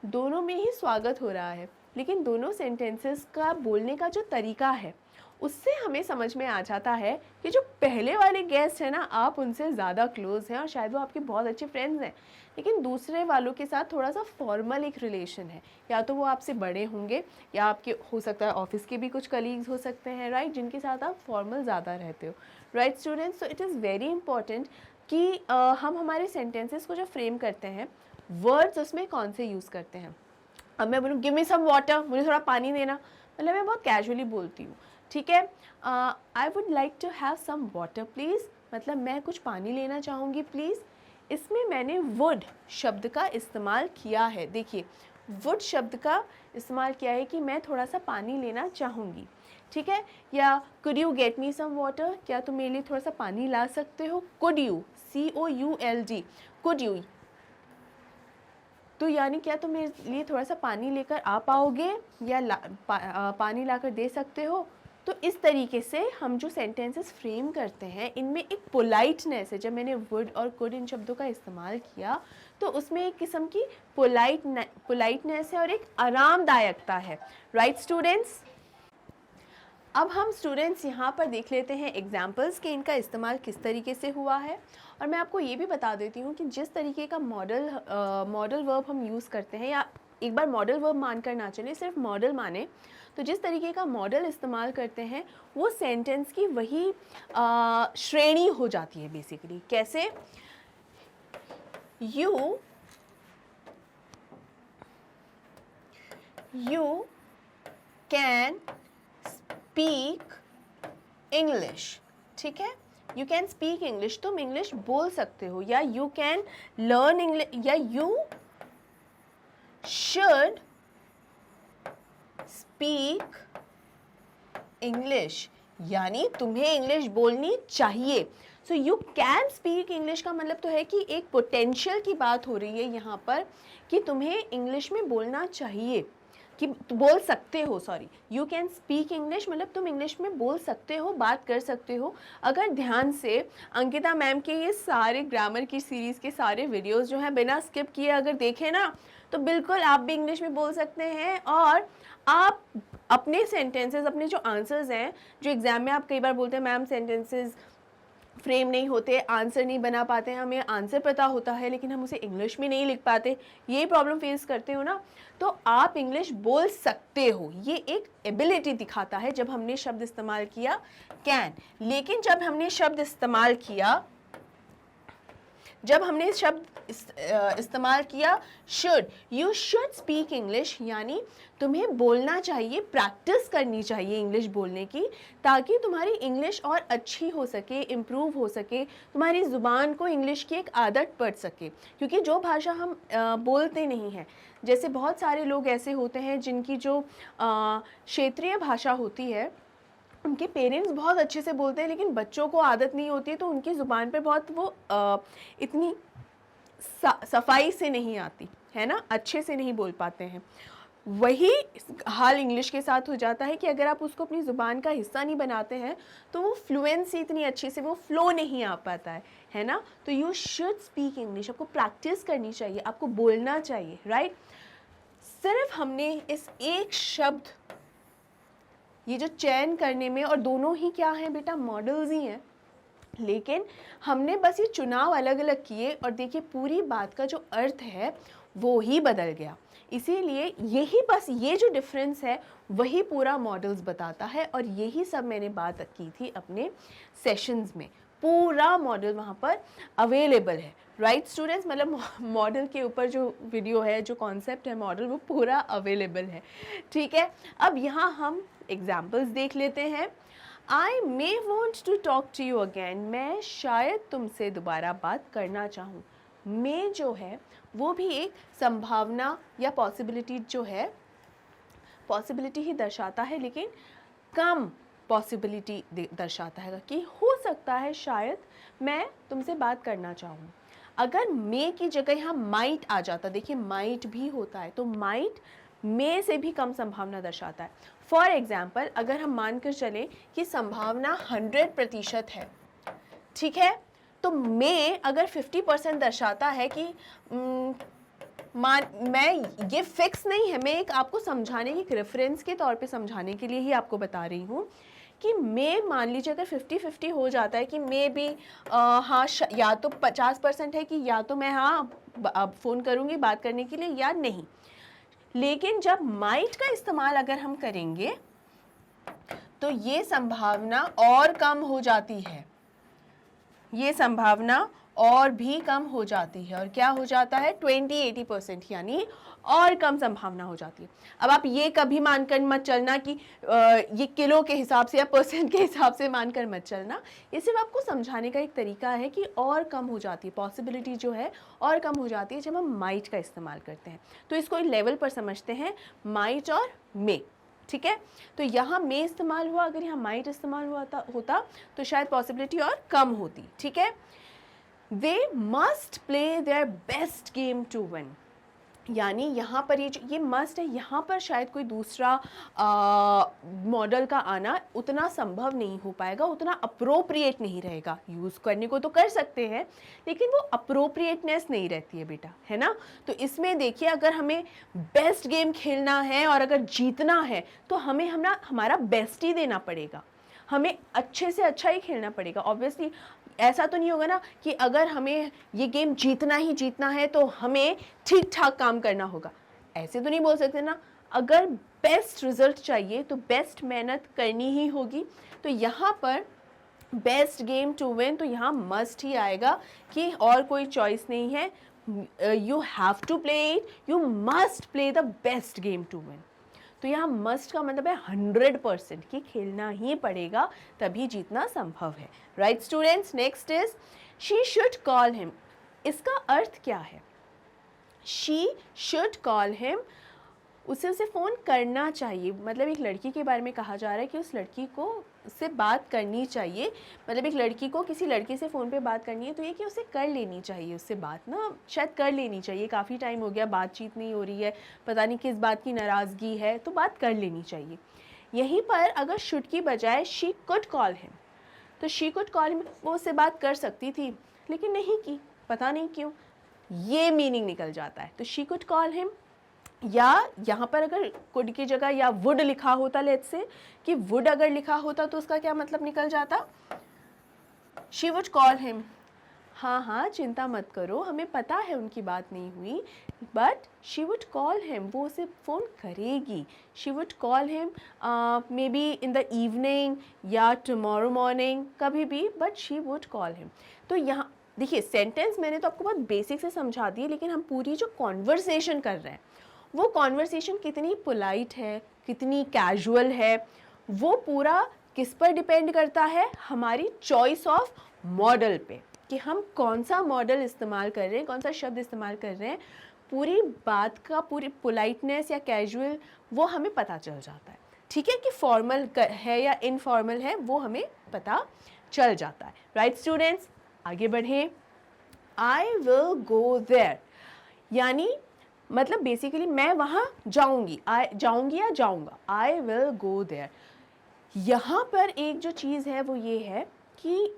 दोनों में ही स्वागत हो रहा है, लेकिन दोनों सेंटेंसेस का बोलने का जो तरीका है, उससे हमें समझ में आ जाता है कि जो पहले वाले गेस्ट हैं ना, आप उनसे ज़्यादा क्लोज़ हैं और शायद वो आपके बहुत अच्छे फ्रेंड्स हैं, लेकिन दूसरे वालों के साथ थोड़ा सा फॉर्मल एक रिलेशन है, या तो वो आपसे बड़े होंगे, या आपके हो सकता है ऑफिस के भी कुछ कलीग्स हो सकते हैं, राइट, जिनके साथ आप फॉर्मल ज़्यादा रहते हो, right students. So it is very important कि हम हमारे सेंटेंसेस को जो फ्रेम करते हैं, वर्ड्स उसमें कौन से यूज़ करते हैं। अब मैं बोलूँ गिव मी सम वाटर, मुझे थोड़ा पानी देना, मतलब मैं बहुत कैजुअली बोलती हूँ, ठीक है। I would like to have some water please, मतलब मैं कुछ पानी लेना चाहूँगी प्लीज़। इसमें मैंने वुड शब्द का इस्तेमाल किया है, देखिए वुड शब्द का इस्तेमाल किया है कि मैं थोड़ा सा पानी लेना चाहूँगी, ठीक है। या could you get me some water, क्या तुम मेरे लिए थोड़ा सा पानी ला सकते हो। Could you, COULD, could you, तो यानी क्या तुम मेरे लिए थोड़ा सा पानी लेकर आ पाओगे, या पानी लाकर दे सकते हो। तो इस तरीके से हम जो सेंटेंसेस फ्रेम करते हैं, इनमें एक पोलाइटनेस है। जब मैंने वुड और कुड इन शब्दों का इस्तेमाल किया, तो उसमें एक किस्म की पोलाइटनेस है और एक आरामदायकता है, राइट स्टूडेंट्स। अब हम स्टूडेंट्स यहाँ पर देख लेते हैं एग्जाम्पल्स कि इनका इस्तेमाल किस तरीके से हुआ है। और मैं आपको ये भी बता देती हूँ कि जिस तरीके का मॉडल वर्ब हम यूज़ करते हैं, या एक बार मॉडल वर्ब मानकर ना चले, सिर्फ मॉडल माने, तो जिस तरीके का मॉडल इस्तेमाल करते हैं वो सेंटेंस की वही श्रेणी हो जाती है बेसिकली। कैसे, यू कैन स्पीक इंग्लिश, ठीक है, यू कैन स्पीक इंग्लिश, तुम इंग्लिश बोल सकते हो, या यू कैन लर्न इंग्लिश, या यू शुड स्पीक इंग्लिश, यानी तुम्हें इंग्लिश बोलनी चाहिए। So you can speak English का मतलब तो है कि एक पोटेंशियल की बात हो रही है यहाँ पर कि तुम्हें इंग्लिश में बोलना चाहिए, कि बोल सकते हो, sorry, you can speak English मतलब तुम इंग्लिश में बोल सकते हो, बात कर सकते हो। अगर ध्यान से अंकिता मैम के ये सारे ग्रामर की सीरीज़ के सारे वीडियोस जो हैं बिना स्किप किए अगर देखें ना, तो बिल्कुल आप भी इंग्लिश में बोल सकते हैं। और आप अपने सेंटेंसेस, अपने जो आंसर्स हैं, जो एग्ज़ाम में आप कई बार बोलते हैं मैम सेंटेंसेस फ्रेम नहीं होते, आंसर नहीं बना पाते हैं, हमें आंसर पता होता है लेकिन हम उसे इंग्लिश में नहीं लिख पाते, ये प्रॉब्लम फेस करते हो ना, तो आप इंग्लिश बोल सकते हो। ये एक एबिलिटी दिखाता है जब हमने शब्द इस्तेमाल किया कैन। लेकिन जब हमने शब्द इस्तेमाल किया should, you should speak English, यानी तुम्हें बोलना चाहिए, प्रैक्टिस करनी चाहिए इंग्लिश बोलने की, ताकि तुम्हारी इंग्लिश और अच्छी हो सके, इम्प्रूव हो सके, तुम्हारी ज़ुबान को इंग्लिश की एक आदत पड़ सके। क्योंकि जो भाषा हम बोलते नहीं हैं, जैसे बहुत सारे लोग ऐसे होते हैं जिनकी जो क्षेत्रीय भाषा होती है, उनके पेरेंट्स बहुत अच्छे से बोलते हैं लेकिन बच्चों को आदत नहीं होती है, तो उनकी ज़ुबान पे बहुत वो इतनी सफाई से नहीं आती है ना, अच्छे से नहीं बोल पाते हैं। वही हाल इंग्लिश के साथ हो जाता है कि अगर आप उसको अपनी ज़ुबान का हिस्सा नहीं बनाते हैं तो वो फ्लुएंसी इतनी अच्छे से, वो फ्लो नहीं आ पाता है ना। तो यू शुड स्पीक इंग्लिश, आपको प्रैक्टिस करनी चाहिए, आपको बोलना चाहिए, राइट। सिर्फ हमने इस एक शब्द, ये जो चयन करने में, और दोनों ही क्या हैं बेटा, मॉडल्स ही हैं, लेकिन हमने बस ये चुनाव अलग अलग किए और देखिए पूरी बात का जो अर्थ है वो ही बदल गया। इसीलिए यही बस ये जो डिफरेंस है वही पूरा मॉडल्स बताता है, और यही सब मैंने बात की थी अपने सेशंस में। पूरा मॉडल वहाँ पर अवेलेबल है, राइट स्टूडेंट्स। मतलब मॉडल के ऊपर जो वीडियो है, जो कॉन्सेप्ट है मॉडल, वो पूरा अवेलेबल है, ठीक है। अब यहाँ हम एग्जाम्पल्स देख लेते हैं। I may want to talk to you again, मैं शायद तुमसे दोबारा बात करना चाहूँ। मे जो है वो भी एक संभावना या पॉसिबिलिटी जो है, पॉसिबिलिटी ही दर्शाता है, लेकिन कम पॉसिबिलिटी दर्शाता है कि हो सकता है शायद मैं तुमसे बात करना चाहूँ। अगर मे की जगह यहाँ माइट आ जाता, देखिए माइट भी होता है, तो माइट मे से भी कम संभावना दर्शाता है। फॉर एग्जाम्पल, अगर हम मानकर चलें कि संभावना 100% है, ठीक है, तो मे अगर 50% दर्शाता है कि मैं, ये फिक्स नहीं है, मैं एक आपको समझाने की, एक रेफरेंस के तौर पे समझाने के लिए ही आपको बता रही हूँ कि मे मान लीजिए अगर 50-50 हो जाता है कि मे भी हाँ, या तो 50% है कि या तो मैं हाँ अब फ़ोन करूँगी बात करने के लिए या नहीं। लेकिन जब माइट का इस्तेमाल अगर हम करेंगे तो ये संभावना और कम हो जाती है, ये संभावना और भी कम हो जाती है, और क्या हो जाता है 20-80%, यानी और कम संभावना हो जाती है। अब आप ये कभी मानकर मत चलना कि ये किलो के हिसाब से या परसेंट के हिसाब से मानकर मत चलना, ये सिर्फ आपको समझाने का एक तरीका है कि और कम हो जाती है, पॉसिबिलिटी जो है और कम हो जाती है जब हम माइट का इस्तेमाल करते हैं। तो इसको एक लेवल पर समझते हैं, माइट और मे, ठीक है। तो यहाँ मे इस्तेमाल हुआ, अगर यहाँ माइट इस्तेमाल होता तो शायद पॉसिबिलिटी और कम होती, ठीक है। They must play their best game to win, यानी यहाँ पर ये मस्ट है, यहाँ पर शायद कोई दूसरा मॉडल का आना उतना संभव नहीं हो पाएगा, उतना अप्रोप्रिएट नहीं रहेगा। यूज़ करने को तो कर सकते हैं लेकिन वो अप्रोप्रिएटनेस नहीं रहती है बेटा, है ना। तो इसमें देखिए, अगर हमें बेस्ट गेम खेलना है और अगर जीतना है तो हमें हमारा बेस्ट ही देना पड़ेगा, हमें अच्छे से अच्छा ही खेलना पड़ेगा। ऑब्वियसली ऐसा तो नहीं होगा ना कि अगर हमें ये गेम जीतना ही जीतना है तो हमें ठीक ठाक काम करना होगा, ऐसे तो नहीं बोल सकते ना। अगर बेस्ट रिजल्ट चाहिए तो बेस्ट मेहनत करनी ही होगी। तो यहाँ पर बेस्ट गेम टू विन, तो यहाँ मस्ट ही आएगा कि और कोई चॉइस नहीं है, you have to play it, you must play the best game to win. तो यहाँ मस्ट का मतलब है 100% कि खेलना ही पड़ेगा तभी जीतना संभव है, right students. Next is she should call him. इसका अर्थ क्या है? शी शुड कॉल हिम, उसे फ़ोन करना चाहिए। मतलब एक लड़की के बारे में कहा जा रहा है कि उस लड़की को उससे बात करनी चाहिए। मतलब एक लड़की को किसी लड़के से फ़ोन पे बात करनी है तो ये कि उसे कर लेनी चाहिए, उससे बात ना शायद कर लेनी चाहिए। काफ़ी टाइम हो गया बातचीत नहीं हो रही है, पता नहीं किस बात की नाराज़गी है, तो बात कर लेनी चाहिए। यहीं पर अगर शुड की बजाय शी कुड कॉल हिम, तो शी कुड कॉल हिम, वो उससे बात कर सकती थी लेकिन नहीं की, पता नहीं क्यों, ये मीनिंग निकल जाता है। तो शी कुड कॉल हिम, या यहाँ पर अगर कुड की जगह या वुड लिखा होता, लेट्स से कि वुड अगर लिखा होता तो उसका क्या मतलब निकल जाता, शी वुड कॉल हिम। हाँ, चिंता मत करो, हमें पता है उनकी बात नहीं हुई, but she would call him, वो उसे फ़ोन करेगी। She would call him may be in the evening या टुमारो मॉर्निंग, कभी भी, but she would call him. तो यहाँ देखिए, सेंटेंस मैंने तो आपको बहुत बेसिक से समझा दी, लेकिन हम पूरी जो कॉन्वर्सेशन कर रहे हैं वो कॉन्वर्सेशन कितनी पोलाइट है, कितनी कैजुअल है, वो पूरा किस पर डिपेंड करता है, हमारी चॉइस ऑफ मॉडल पे, कि हम कौन सा मॉडल इस्तेमाल कर रहे हैं, कौन सा शब्द इस्तेमाल कर रहे हैं। पूरी बात का पूरी पोलाइटनेस या कैजुअल वो हमें पता चल जाता है, ठीक है, कि फॉर्मल है या इनफॉर्मल है वो हमें पता चल जाता है, राइट स्टूडेंट्स। आगे बढ़ें। आई विल गो देयर, यानी मतलब बेसिकली मैं वहाँ जाऊँगी, जाऊँगी या जाऊँगा, आई विल गो देयर। यहाँ पर एक जो चीज़ है वो ये है कि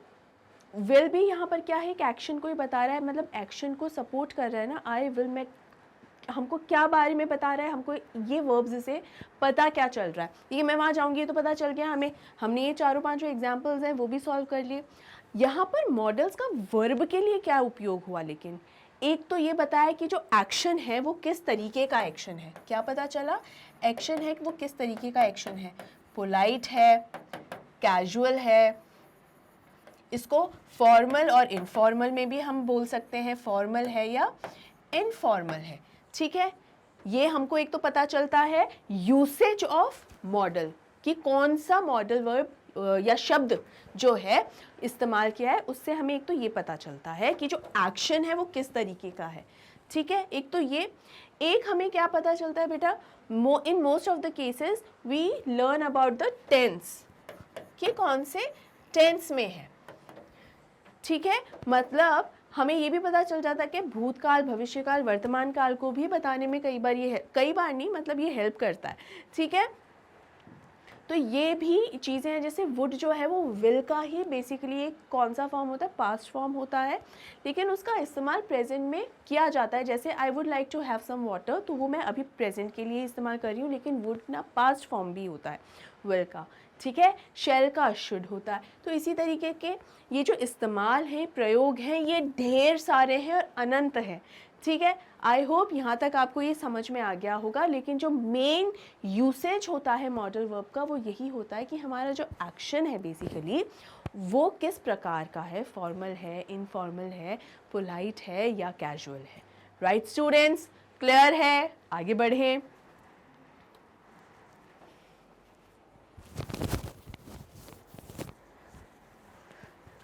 विल भी यहाँ पर क्या है, एक एक्शन को ही बता रहा है, मतलब एक्शन को सपोर्ट कर रहा है ना। आई विल में हमको क्या बारे में बता रहा है, हमको ये वर्ब्स से पता क्या चल रहा है। ये मैं वहाँ जाऊँगी तो पता चल गया हमें, हमने ये चारों पांचों एग्जाम्पल्स हैं वो भी सॉल्व कर लिए। यहाँ पर मॉडल्स का वर्ब के लिए क्या उपयोग हुआ, लेकिन एक तो ये बताया कि जो एक्शन है वो किस तरीके का एक्शन है। क्या पता चला, एक्शन है कि वो किस तरीके का एक्शन है, पोलाइट है, कैजुअल है, इसको फॉर्मल और इनफॉर्मल में भी हम बोल सकते हैं, फॉर्मल है या इनफॉर्मल है, ठीक है। ये हमको एक तो पता चलता है यूसेज ऑफ मॉडल, कि कौन सा मॉडल वर्ब या शब्द जो है इस्तेमाल किया है, उससे हमें एक तो ये पता चलता है कि जो एक्शन है वो किस तरीके का है, ठीक है। एक तो ये, एक हमें क्या पता चलता है बेटा, in most of the cases we learn about the tenses, कि कौन से टेंस में है, ठीक है। मतलब हमें ये भी पता चल जाता है कि भूतकाल, भविष्यकाल, वर्तमान काल को भी बताने में कई बार ये, कई बार नहीं मतलब ये हेल्प करता है, ठीक है। तो ये भी चीज़ें हैं, जैसे वुड जो है वो विल का ही बेसिकली एक कौन सा फॉर्म होता है, पास्ट फॉर्म होता है, लेकिन उसका इस्तेमाल प्रेजेंट में किया जाता है। जैसे I would like to have some water, तो वो मैं अभी प्रेजेंट के लिए इस्तेमाल कर रही हूँ, लेकिन वुड ना पास्ट फॉर्म भी होता है विल का, ठीक है। शेल का शुड होता है। तो इसी तरीके के ये जो इस्तेमाल हैं, प्रयोग हैं, ये ढेर सारे हैं और अनंत हैं, ठीक है। आई होप यहाँ तक आपको ये समझ में आ गया होगा। लेकिन जो मेन यूसेज होता है मॉडल वर्ब का वो यही होता है कि हमारा जो एक्शन है बेसिकली वो किस प्रकार का है, फॉर्मल है, इनफॉर्मल है, पोलाइट है या कैजुअल है। राइट स्टूडेंट्स, क्लियर है? आगे बढ़ें।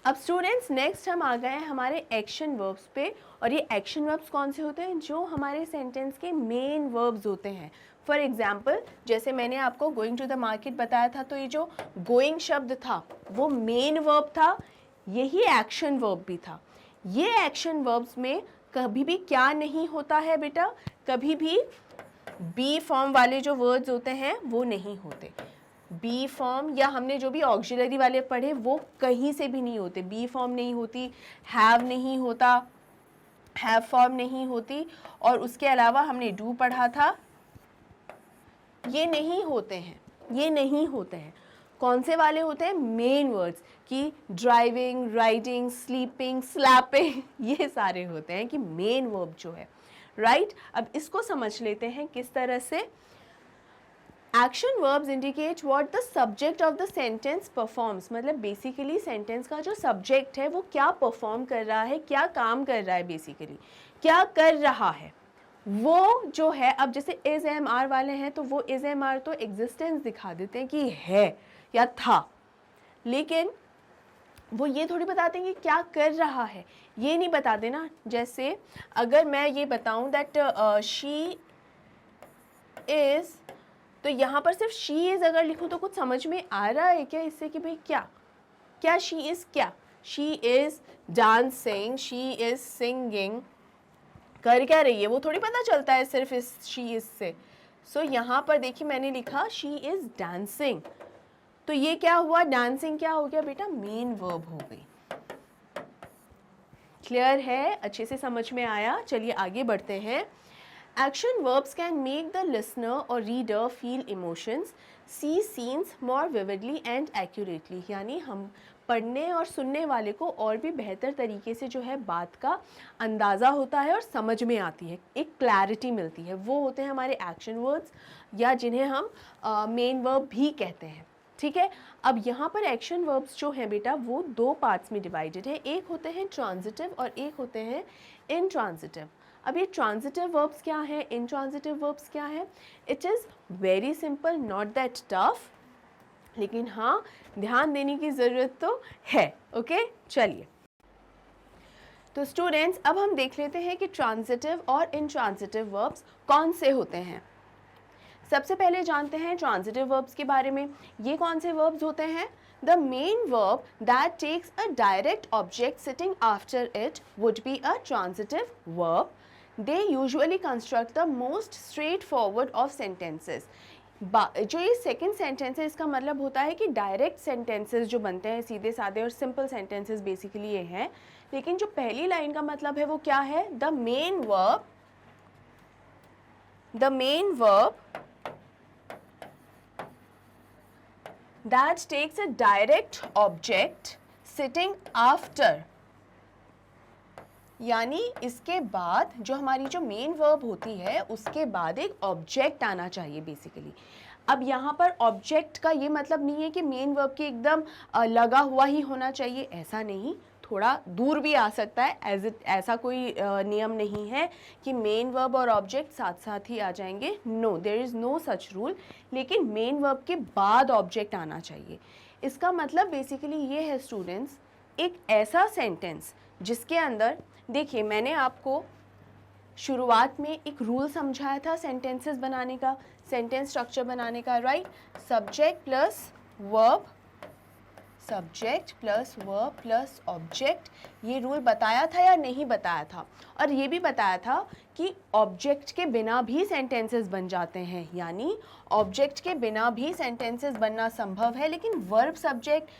अब स्टूडेंट्स नेक्स्ट हम आ गए हैं हमारे एक्शन वर्ब्स पे, और ये एक्शन वर्ब्स कौन से होते हैं, जो हमारे सेंटेंस के मेन वर्ब्स होते हैं। फॉर एग्जाम्पल जैसे मैंने आपको गोइंग टू द मार्केट बताया था, तो ये जो गोइंग शब्द था वो मेन वर्ब था, यही एक्शन वर्ब भी था। ये एक्शन वर्ब्स में कभी भी क्या नहीं होता है बेटा, कभी भी बी फॉर्म वाले जो वर्ड्स होते हैं वो नहीं होते। बी फॉर्म या हमने जो भी ऑक्सिलरी वाले पढ़े वो कहीं से भी नहीं होते। बी फॉर्म नहीं होती, हैव नहीं होता, हैव फॉर्म नहीं होती, और उसके अलावा हमने डू पढ़ा था, ये नहीं होते हैं, ये नहीं होते हैं। कौन से वाले होते हैं, मेन वर्ड्स, कि ड्राइविंग, राइडिंग, स्लीपिंग, स्लैपिंग, ये सारे होते हैं कि मेन वर्ब जो है, राइट। अब इसको समझ लेते हैं किस तरह से। Action verbs indicate what the subject of the sentence performs, मतलब बेसिकली सेंटेंस का जो सब्जेक्ट है वो क्या परफॉर्म कर रहा है, क्या काम कर रहा है, बेसिकली क्या कर रहा है वो जो है। अब जैसे इज एम आर वाले हैं तो वो इज एम आर तो एग्जिस्टेंस दिखा देते हैं कि है या था, लेकिन वो ये थोड़ी बताते हैं कि क्या कर रहा है, ये नहीं बताते ना। जैसे अगर मैं ये बताऊं दैट शी इज़, तो यहाँ पर सिर्फ शी इज़ अगर लिखूँ तो कुछ समझ में आ रहा है क्या इससे कि भाई क्या क्या शी इज़, क्या she is dancing, she is singing, कर क्या रही है वो थोड़ी पता चलता है सिर्फ इस शी इज़ से। सो यहाँ पर देखिए मैंने लिखा शी इज़ डांसिंग, तो ये क्या हुआ, डांसिंग क्या हो गया बेटा, मेन वर्ब हो गई। क्लियर है, अच्छे से समझ में आया। चलिए आगे बढ़ते हैं। Action verbs can make the listener or reader feel emotions, see scenes more vividly and accurately, यानी हम पढ़ने और सुनने वाले को और भी बेहतर तरीके से जो है बात का अंदाज़ा होता है और समझ में आती है, एक क्लैरिटी मिलती है। वो होते हैं हमारे एक्शन वर्ड्स या जिन्हें हम मेन वर्ब भी कहते हैं, ठीक है। अब यहाँ पर एक्शन वर्ब्स जो हैं बेटा वो दो पार्ट्स में डिवाइडेड है, एक होते हैं ट्रांजिटिव और एक होते हैं इनट्रांजिटिव। अब ये ट्रांजिटिव वर्ब्स क्या है, इनट्रांजिटिव वर्ब्स क्या है, it is very simple, not that tough, लेकिन हाँ ध्यान देने की ज़रूरत तो है। ओके चलिए, तो स्टूडेंट्स अब हम देख लेते हैं कि ट्रांजिटिव और इनट्रांजिटिव वर्ब्स कौन से होते हैं। सबसे पहले जानते हैं ट्रांजिटिव वर्ब्स के बारे में। ये कौन से वर्ब्स होते हैं, the main verb that takes a direct object sitting after it would be a transitive verb. They usually construct the most straightforward of sentences. जो ये सेकेंड सेंटेंस है इसका मतलब होता है कि डायरेक्ट सेंटेंसेस जो बनते हैं, सीधे साधे और सिंपल सेंटेंसेस बेसिकली ये हैं. लेकिन जो पहली लाइन का मतलब है वो क्या है? The main verb that takes a direct object sitting after, यानी इसके बाद जो हमारी जो मेन वर्ब होती है उसके बाद एक ऑब्जेक्ट आना चाहिए बेसिकली. अब यहाँ पर ऑब्जेक्ट का ये मतलब नहीं है कि मेन वर्ब के एकदम लगा हुआ ही होना चाहिए, ऐसा नहीं, थोड़ा दूर भी आ सकता है. ऐसा कोई नियम नहीं है कि मेन वर्ब और ऑब्जेक्ट साथ साथ ही आ जाएंगे. No, there is no such rule. लेकिन मेन वर्ब के बाद ऑब्जेक्ट आना चाहिए. इसका मतलब बेसिकली ये है स्टूडेंट्स, एक ऐसा सेंटेंस जिसके अंदर, देखिए मैंने आपको शुरुआत में एक रूल समझाया था सेंटेंसेस बनाने का, सेंटेंस स्ट्रक्चर बनाने का, right? Subject plus verb, subject plus verb plus object. ये रूल बताया था या नहीं बताया था? और ये भी बताया था कि ऑब्जेक्ट के बिना भी सेंटेंसेस बन जाते हैं, यानी ऑब्जेक्ट के बिना भी सेंटेंसेस बनना संभव है, लेकिन वर्ब, सब्जेक्ट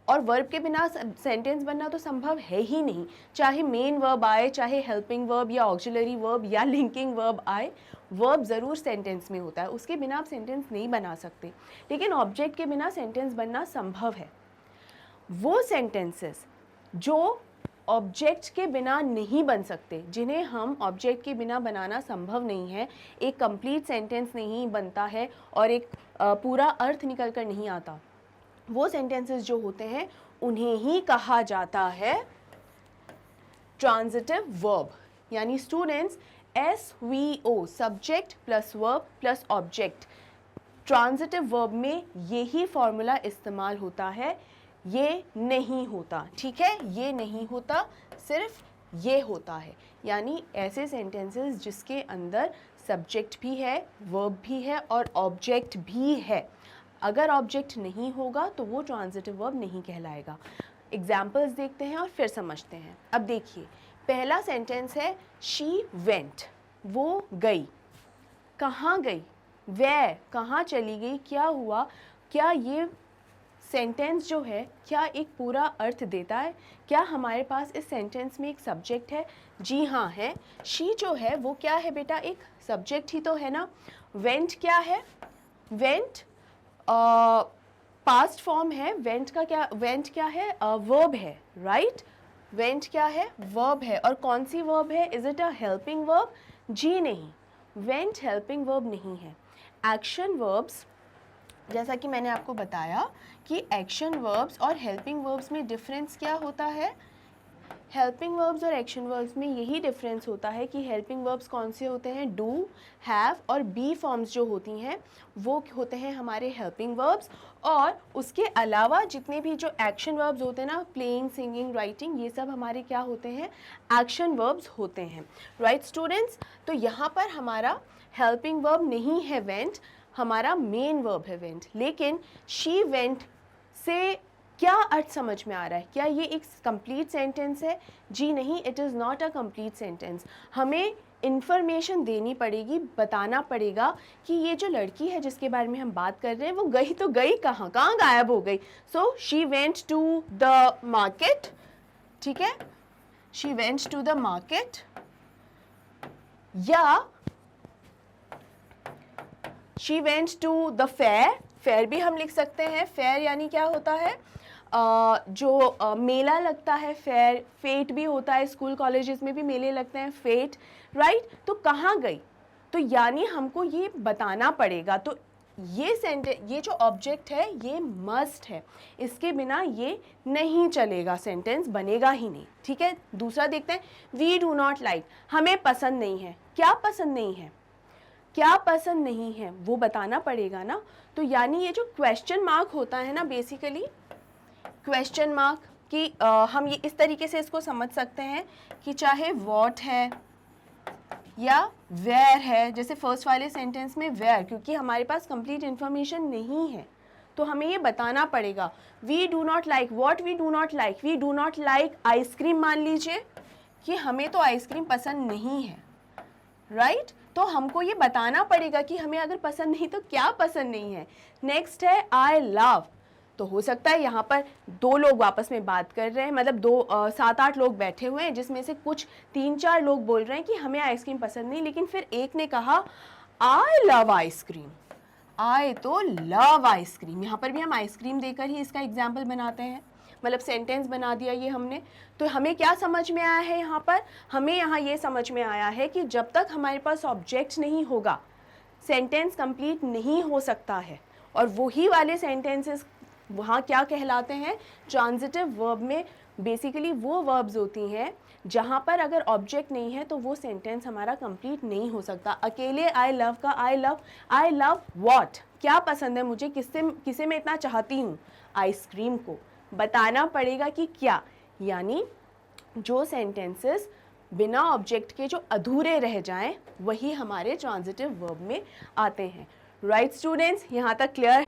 और वर्ब के बिना सेंटेंस बनना तो संभव है ही नहीं. चाहे मेन वर्ब आए, चाहे हेल्पिंग वर्ब या ऑक्सिलरी वर्ब या लिंकिंग वर्ब आए, वर्ब ज़रूर सेंटेंस में होता है, उसके बिना आप सेंटेंस नहीं बना सकते. लेकिन ऑब्जेक्ट के बिना सेंटेंस बनना संभव है. वो सेंटेंसेस जो ऑब्जेक्ट के बिना नहीं बन सकते, जिन्हें हम ऑब्जेक्ट के बिना बनाना संभव नहीं है, एक कंप्लीट सेंटेंस नहीं बनता है और एक पूरा अर्थ निकल कर नहीं आता, वो सेंटेंसेस जो होते हैं उन्हें ही कहा जाता है ट्रांजिटिव वर्ब. यानी students, SVO, subject plus verb plus object, transitive verb में यही फॉर्मूला इस्तेमाल होता है. ये नहीं होता, ठीक है, ये नहीं होता, सिर्फ ये होता है. यानी ऐसे सेंटेंसेस जिसके अंदर सब्जेक्ट भी है, वर्ब भी है और ऑब्जेक्ट भी है. अगर ऑब्जेक्ट नहीं होगा तो वो ट्रांजिटिव वर्ब नहीं कहलाएगा. एग्जाम्पल्स देखते हैं और फिर समझते हैं. अब देखिए, पहला सेंटेंस है शी वेंट, वो गई. कहाँ गई? वे, कहाँ चली गई, क्या हुआ? क्या ये सेंटेंस जो है क्या एक पूरा अर्थ देता है? क्या हमारे पास इस सेंटेंस में एक सब्जेक्ट है? जी हाँ है. शी जो है वो क्या है बेटा? एक सब्जेक्ट ही तो है ना. वेंट क्या है? वेंट पास्ट फॉर्म है. वेंट क्या है? वर्ब है, राइट? वेंट क्या है? वर्ब है. और कौन सी वर्ब है? Is it a helping verb? जी नहीं, वेंट हेल्पिंग वर्ब नहीं है. एक्शन वर्ब्स, जैसा कि मैंने आपको बताया कि एक्शन वर्ब्स और हेल्पिंग वर्ब्स में डिफरेंस क्या होता है? हेल्पिंग वर्ब्स और एक्शन वर्ब्स में यही डिफरेंस होता है कि हेल्पिंग वर्ब्स कौन से होते हैं? डू, हैव और बी फॉर्म्स जो होती हैं वो होते हैं हमारे हेल्पिंग वर्ब्स. और उसके अलावा जितने भी जो एक्शन वर्ब्स होते हैं ना, प्लेइंग, सिंगिंग, राइटिंग, ये सब हमारे क्या होते हैं? एक्शन वर्ब्स होते हैं, राइट स्टूडेंट्स? तो यहाँ पर हमारा हेल्पिंग वर्ब नहीं है वेंट, हमारा मेन वर्ब है वेंट. लेकिन शी वेंट से क्या अर्थ समझ में आ रहा है? क्या ये एक कंप्लीट सेंटेंस है? जी नहीं, it is not a complete sentence. हमें इन्फॉर्मेशन देनी पड़ेगी, बताना पड़ेगा कि ये जो लड़की है जिसके बारे में हम बात कर रहे हैं वो गई तो गई कहाँ, कहाँ गायब हो गई? So she went to the market, ठीक है, she went to the market. या she went to the fair, fair भी हम लिख सकते हैं. फेयर यानी क्या होता है? जो मेला लगता है, फेयर. फेट भी होता है, स्कूल कॉलेजेस में भी मेले लगते हैं, फेट, राइट? तो कहाँ गई? तो यानी हमको ये बताना पड़ेगा. तो ये जो ऑब्जेक्ट है ये मस्ट है, इसके बिना ये नहीं चलेगा, सेंटेंस बनेगा ही नहीं, ठीक है? दूसरा देखते हैं, वी डू नॉट लाइक, हमें पसंद नहीं है. क्या पसंद नहीं है? क्या पसंद नहीं है वो बताना पड़ेगा ना. तो यानी ये जो क्वेश्चन मार्क होता है ना, बेसिकली क्वेश्चन मार्क कि हम ये इस तरीके से इसको समझ सकते हैं कि चाहे व्हाट है या वेयर है, जैसे फर्स्ट वाले सेंटेंस में वेयर, क्योंकि हमारे पास कंप्लीट इन्फॉर्मेशन नहीं है तो हमें ये बताना पड़ेगा we do not like, what we do not like, we do not like ice cream, मान लीजिए कि हमें तो आइसक्रीम पसंद नहीं है, राइट तो हमको ये बताना पड़ेगा कि हमें अगर पसंद नहीं तो क्या पसंद नहीं है। नेक्स्ट है आई लव, तो हो सकता है यहाँ पर दो लोग आपस में बात कर रहे हैं, मतलब 7-8 लोग बैठे हुए हैं जिसमें से कुछ 3-4 लोग बोल रहे हैं कि हमें आइसक्रीम पसंद नहीं, लेकिन फिर एक ने कहा आई लव आइसक्रीम, आई तो लव आइसक्रीम। यहाँ पर भी हम आइसक्रीम देकर ही इसका एग्जाम्पल बनाते हैं, मतलब सेंटेंस बना दिया ये हमने। तो हमें क्या समझ में आया है यहाँ पर, हमें यहाँ ये समझ में आया है कि जब तक हमारे पास ऑब्जेक्ट नहीं होगा सेंटेंस कंप्लीट नहीं हो सकता है। और वही वाले सेंटेंसेस वहाँ क्या कहलाते हैं, ट्रांजिटिव वर्ब में बेसिकली वो वर्ब्स होती हैं जहाँ पर अगर ऑब्जेक्ट नहीं है तो वो सेंटेंस हमारा कंप्लीट नहीं हो सकता। अकेले आई लव का आई लव व्हाट, क्या पसंद है मुझे, किसे मैं इतना चाहती हूँ, आइसक्रीम को। बताना पड़ेगा कि क्या, यानी जो सेंटेंसेस बिना ऑब्जेक्ट के जो अधूरे रह जाएं वही हमारे ट्रांजिटिव वर्ब में आते हैं। राइट स्टूडेंट्स, यहाँ तक क्लियर?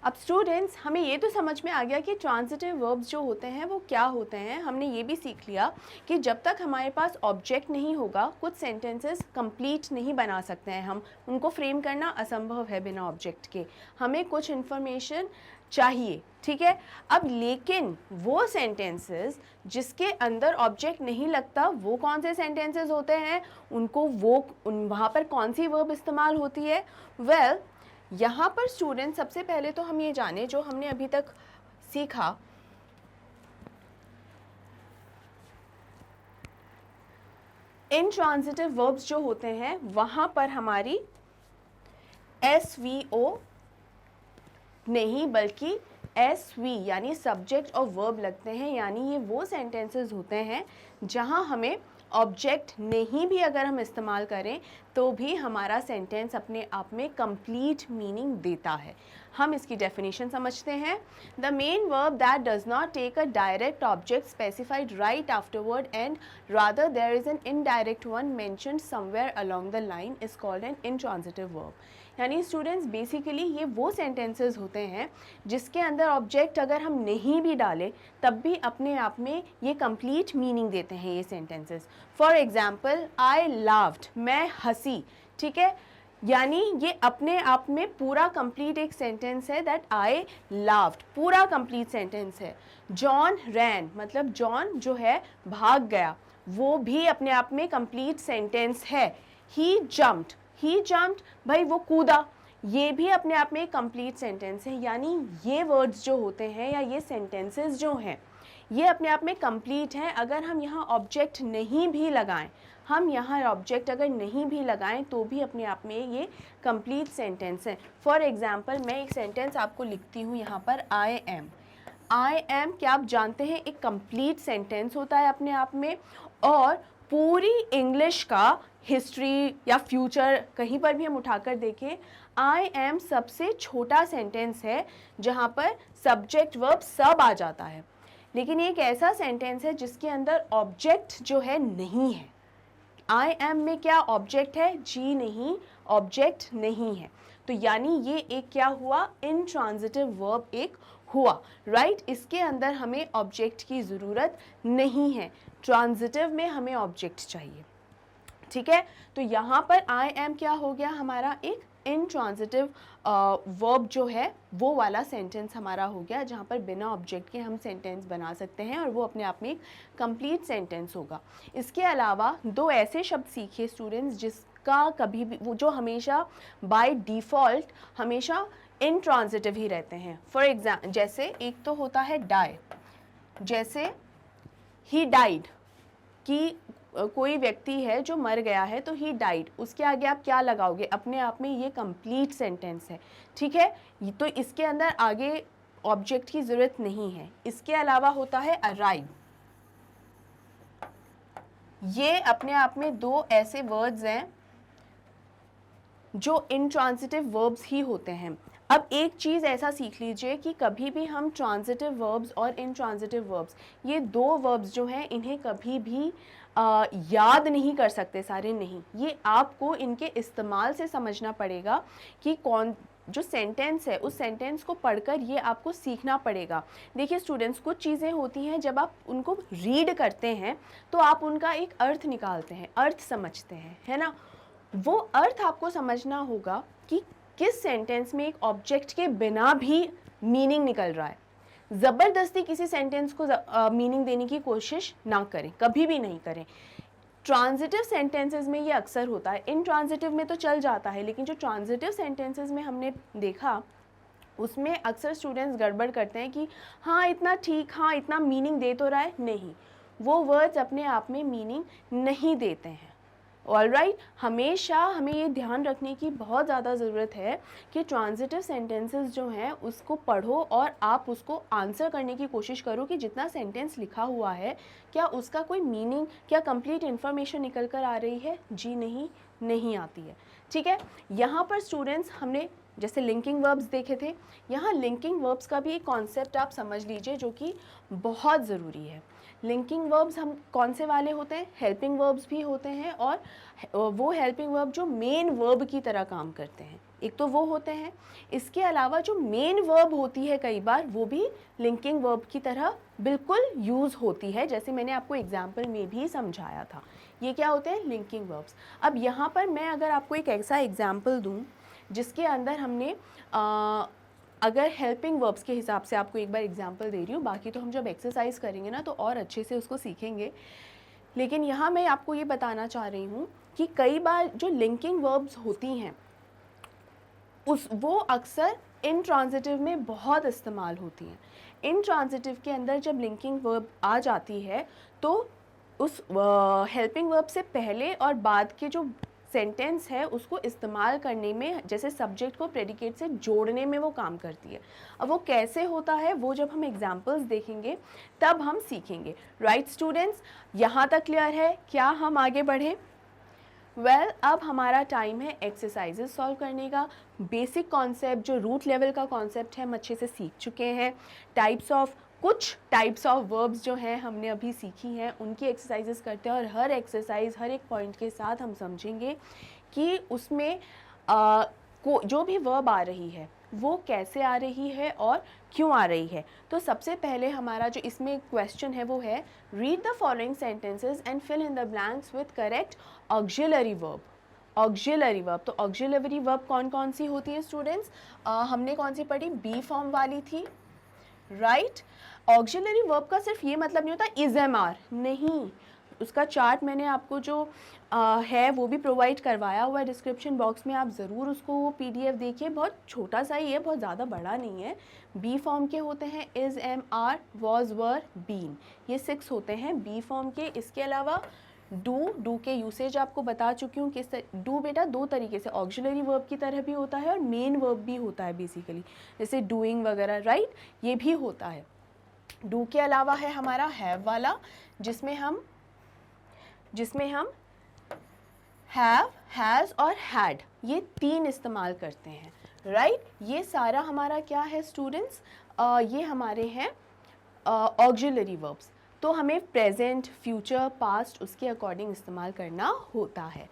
अब स्टूडेंट्स हमें ये तो समझ में आ गया कि ट्रांजिटिव वर्ब्स जो होते हैं वो क्या होते हैं। हमने ये भी सीख लिया कि जब तक हमारे पास ऑब्जेक्ट नहीं होगा कुछ सेंटेंसेस कंप्लीट नहीं बना सकते हैं, हम उनको फ्रेम करना असंभव है बिना ऑब्जेक्ट के, हमें कुछ इन्फॉर्मेशन चाहिए, ठीक है। अब लेकिन वो सेंटेंसेस जिसके अंदर ऑब्जेक्ट नहीं लगता वो कौन से सेंटेंसेस होते हैं, उनको वहाँ पर कौन सी वर्ब इस्तेमाल होती है? वेल यहाँ पर स्टूडेंट सबसे पहले तो हम ये जाने जो हमने अभी तक सीखा, इनट्रांजिटिव वर्ब्स जो होते हैं वहाँ पर हमारी SVO नहीं बल्कि SV यानी सब्जेक्ट और वर्ब लगते हैं। यानी ये वो सेंटेंसेस होते हैं जहाँ हमें ऑब्जेक्ट नहीं भी अगर हम इस्तेमाल करें तो भी हमारा सेंटेंस अपने आप में कंप्लीट मीनिंग देता है। हम इसकी डेफिनेशन समझते हैं। The main verb that does not take a direct object specified right afterward and rather there is an indirect one mentioned somewhere along the line is called an intransitive verb. यानी स्टूडेंट्स बेसिकली ये वो सेंटेंसेस होते हैं जिसके अंदर ऑब्जेक्ट अगर हम नहीं भी डालें तब भी अपने आप में ये कंप्लीट मीनिंग देते हैं ये सेंटेंसेस। फॉर एग्जाम्पल आई लाव्ड, मैं हंसी, ठीक है, यानी ये अपने आप में पूरा कंप्लीट एक सेंटेंस है दैट आई लाव्ड, पूरा कंप्लीट सेंटेंस है। जॉन रैन, मतलब जॉन जो है भाग गया, वो भी अपने आप में कंप्लीट सेंटेंस है। ही जम्प्ड, भाई वो कूदा, ये भी अपने आप में एक कंप्लीट सेंटेंस है। यानी ये वर्ड्स जो होते हैं या ये सेंटेंसेस जो हैं ये अपने आप में कंप्लीट हैं अगर हम यहाँ ऑब्जेक्ट नहीं भी लगाएं। हम यहाँ ऑब्जेक्ट अगर नहीं भी लगाएं तो भी अपने आप में ये कंप्लीट सेंटेंस है। फॉर एग्जाम्पल मैं एक सेंटेंस आपको लिखती हूँ यहाँ पर, आई एम, क्या आप जानते हैं एक कंप्लीट सेंटेंस होता है अपने आप में। और पूरी इंग्लिश का हिस्ट्री या फ्यूचर कहीं पर भी हम उठाकर देखें, आई एम सबसे छोटा सेंटेंस है जहाँ पर सब्जेक्ट वर्ब सब आ जाता है। लेकिन ये एक ऐसा सेंटेंस है जिसके अंदर ऑब्जेक्ट जो है नहीं है। आई एम में क्या ऑब्जेक्ट है? जी नहीं, ऑब्जेक्ट नहीं है। तो यानी ये एक क्या हुआ, इनट्रांजिटिव वर्ब एक हुआ, राइट। इसके अंदर हमें ऑब्जेक्ट की ज़रूरत नहीं है, ट्रांजिटिव में हमें ऑब्जेक्ट चाहिए, ठीक है। तो यहाँ पर आई एम क्या हो गया हमारा, एक इनट्रांजिटिव वर्ब जो है वो वाला सेंटेंस हमारा हो गया जहाँ पर बिना ऑब्जेक्ट के हम सेंटेंस बना सकते हैं और वो अपने आप में एक कंप्लीट सेंटेंस होगा। इसके अलावा दो ऐसे शब्द सीखे स्टूडेंट्स जिसका कभी भी वो जो हमेशा बाय डिफ़ॉल्ट हमेशा इनट्रांजिटिव ही रहते हैं। फॉर एग्जाम्पल जैसे एक तो होता है डाई, जैसे ही डाइड, कि कोई व्यक्ति है जो मर गया है तो ही डाइड, उसके आगे आप क्या लगाओगे, अपने आप में ये कंप्लीट सेंटेंस है, ठीक है। तो इसके अंदर आगे ऑब्जेक्ट की ज़रूरत नहीं है। इसके अलावा होता है अराइव, ये अपने आप में दो ऐसे वर्ड्स हैं जो इंट्रांजिटिव वर्ब्स ही होते हैं। अब एक चीज़ ऐसा सीख लीजिए कि कभी भी हम ट्रांजिटिव वर्ब्स और इंट्रांजिटिव वर्ब्स, ये दो वर्ब्स जो हैं इन्हें कभी भी याद नहीं कर सकते सारे, नहीं, ये आपको इनके इस्तेमाल से समझना पड़ेगा कि कौन जो सेंटेंस है उस सेंटेंस को पढ़कर ये आपको सीखना पड़ेगा। देखिए स्टूडेंट्स, कुछ चीज़ें होती हैं जब आप उनको रीड करते हैं तो आप उनका एक अर्थ निकालते हैं, अर्थ समझते हैं, है ना। वो अर्थ आपको समझना होगा कि किस सेंटेंस में एक ऑब्जेक्ट के बिना भी मीनिंग निकल रहा है। ज़बरदस्ती किसी सेंटेंस को मीनिंग देने की कोशिश ना करें, कभी भी नहीं करें। ट्रांजिटिव सेंटेंसेस में ये अक्सर होता है, इनट्रांजिटिव में तो चल जाता है, लेकिन जो ट्रांजिटिव सेंटेंसेस में हमने देखा उसमें अक्सर स्टूडेंट्स गड़बड़ करते हैं कि हाँ इतना ठीक, हाँ इतना मीनिंग दे तो रहा है, नहीं, वो वर्ड्स अपने आप में मीनिंग नहीं देते हैं। ऑलराइट, हमेशा हमें ये ध्यान रखने की बहुत ज़्यादा ज़रूरत है कि ट्रांजिटिव सेंटेंसेस जो हैं उसको पढ़ो और आप उसको आंसर करने की कोशिश करो कि जितना सेंटेंस लिखा हुआ है क्या उसका कोई मीनिंग, क्या कंप्लीट इन्फॉर्मेशन निकल कर आ रही है। जी नहीं, नहीं आती है। ठीक है, यहाँ पर स्टूडेंट्स हमने जैसे लिंकिंग वर्ब्स देखे थे, यहाँ लिंकिंग वर्ब्स का भी एक कॉन्सेप्ट आप समझ लीजिए जो कि बहुत ज़रूरी है। लिंकिंग वर्ब्स हम कौन से वाले होते हैं, हेल्पिंग वर्ब्स भी होते हैं और वो हेल्पिंग वर्ब जो मेन वर्ब की तरह काम करते हैं, एक तो वो होते हैं। इसके अलावा जो मेन वर्ब होती है कई बार वो भी लिंकिंग वर्ब की तरह बिल्कुल यूज़ होती है, जैसे मैंने आपको एग्जाम्पल में भी समझाया था। ये क्या होते हैं, लिंकिंग वर्ब्स। अब यहाँ पर मैं अगर आपको एक ऐसा एग्जाम्पल दूँ जिसके अंदर हमने अगर हेल्पिंग वर्ब्स के हिसाब से आपको एक बार एग्जांपल दे रही हूँ, बाकी तो हम जब एक्सरसाइज करेंगे ना तो और अच्छे से उसको सीखेंगे, लेकिन यहाँ मैं आपको ये बताना चाह रही हूँ कि कई बार जो लिंकिंग वर्ब्स होती हैं वो अक्सर इनट्रांजिटिव में बहुत इस्तेमाल होती हैं। इनट्रांजिटिव के अंदर जब लिंकिंग वर्ब आ जाती है तो उस हेल्पिंग वर्ब से पहले और बाद के जो सेंटेंस है उसको इस्तेमाल करने में, जैसे सब्जेक्ट को प्रेडिकेट से जोड़ने में वो काम करती है। अब वो कैसे होता है वो जब हम एग्जांपल्स देखेंगे तब हम सीखेंगे। राइट स्टूडेंट्स, यहाँ तक क्लियर है? क्या हम आगे बढ़ें? अब हमारा टाइम है एक्सरसाइजेस सॉल्व करने का। बेसिक कॉन्सेप्ट जो रूट लेवल का कॉन्सेप्ट है हम अच्छे से सीख चुके हैं। कुछ टाइप्स ऑफ वर्ब्स जो हैं हमने अभी सीखी हैं, उनकी एक्सरसाइजेस करते हैं और हर एक्सरसाइज हर एक पॉइंट के साथ हम समझेंगे कि उसमें जो भी वर्ब आ रही है वो कैसे आ रही है और क्यों आ रही है। तो सबसे पहले हमारा जो इसमें क्वेश्चन है वो है read the following sentences and fill in the blanks with correct auxiliary verb. Auxiliary verb, तो ऑक्सिलरी वर्ब कौन कौन सी होती है स्टूडेंट्स? हमने कौन सी पढ़ी? बी फॉर्म वाली थी, राइट। ऑक्सिलरी वर्ब का सिर्फ ये मतलब नहीं होता इज एम आर, नहीं, उसका चार्ट मैंने आपको जो है वो भी प्रोवाइड करवाया हुआ है डिस्क्रिप्शन बॉक्स में, आप ज़रूर उसको वो पीडीएफ देखिए। बहुत छोटा सा ही है, बहुत ज़्यादा बड़ा नहीं है। बी फॉर्म के होते हैं is, am, are, was, were, been, ये 6 होते हैं बी फॉर्म के। इसके अलावा डू के यूसेज आपको बता चुकी हूँ। डू बेटा दो तरीके से ऑक्सिलरी वर्ब की तरह भी होता है और मेन वर्ब भी होता है बेसिकली, जैसे डूइंग वगैरह, राइट, ये भी होता है। डू के अलावा है हमारा हैव वाला, जिसमें हम हैव, हैज़ और हैड, ये 3 इस्तेमाल करते हैं, राइट। ये सारा हमारा क्या है स्टूडेंट्स? ये हमारे हैं ऑक्सिलरी वर्ब्स। तो हमें प्रेजेंट, फ्यूचर, पास्ट उसके अकॉर्डिंग इस्तेमाल करना होता है।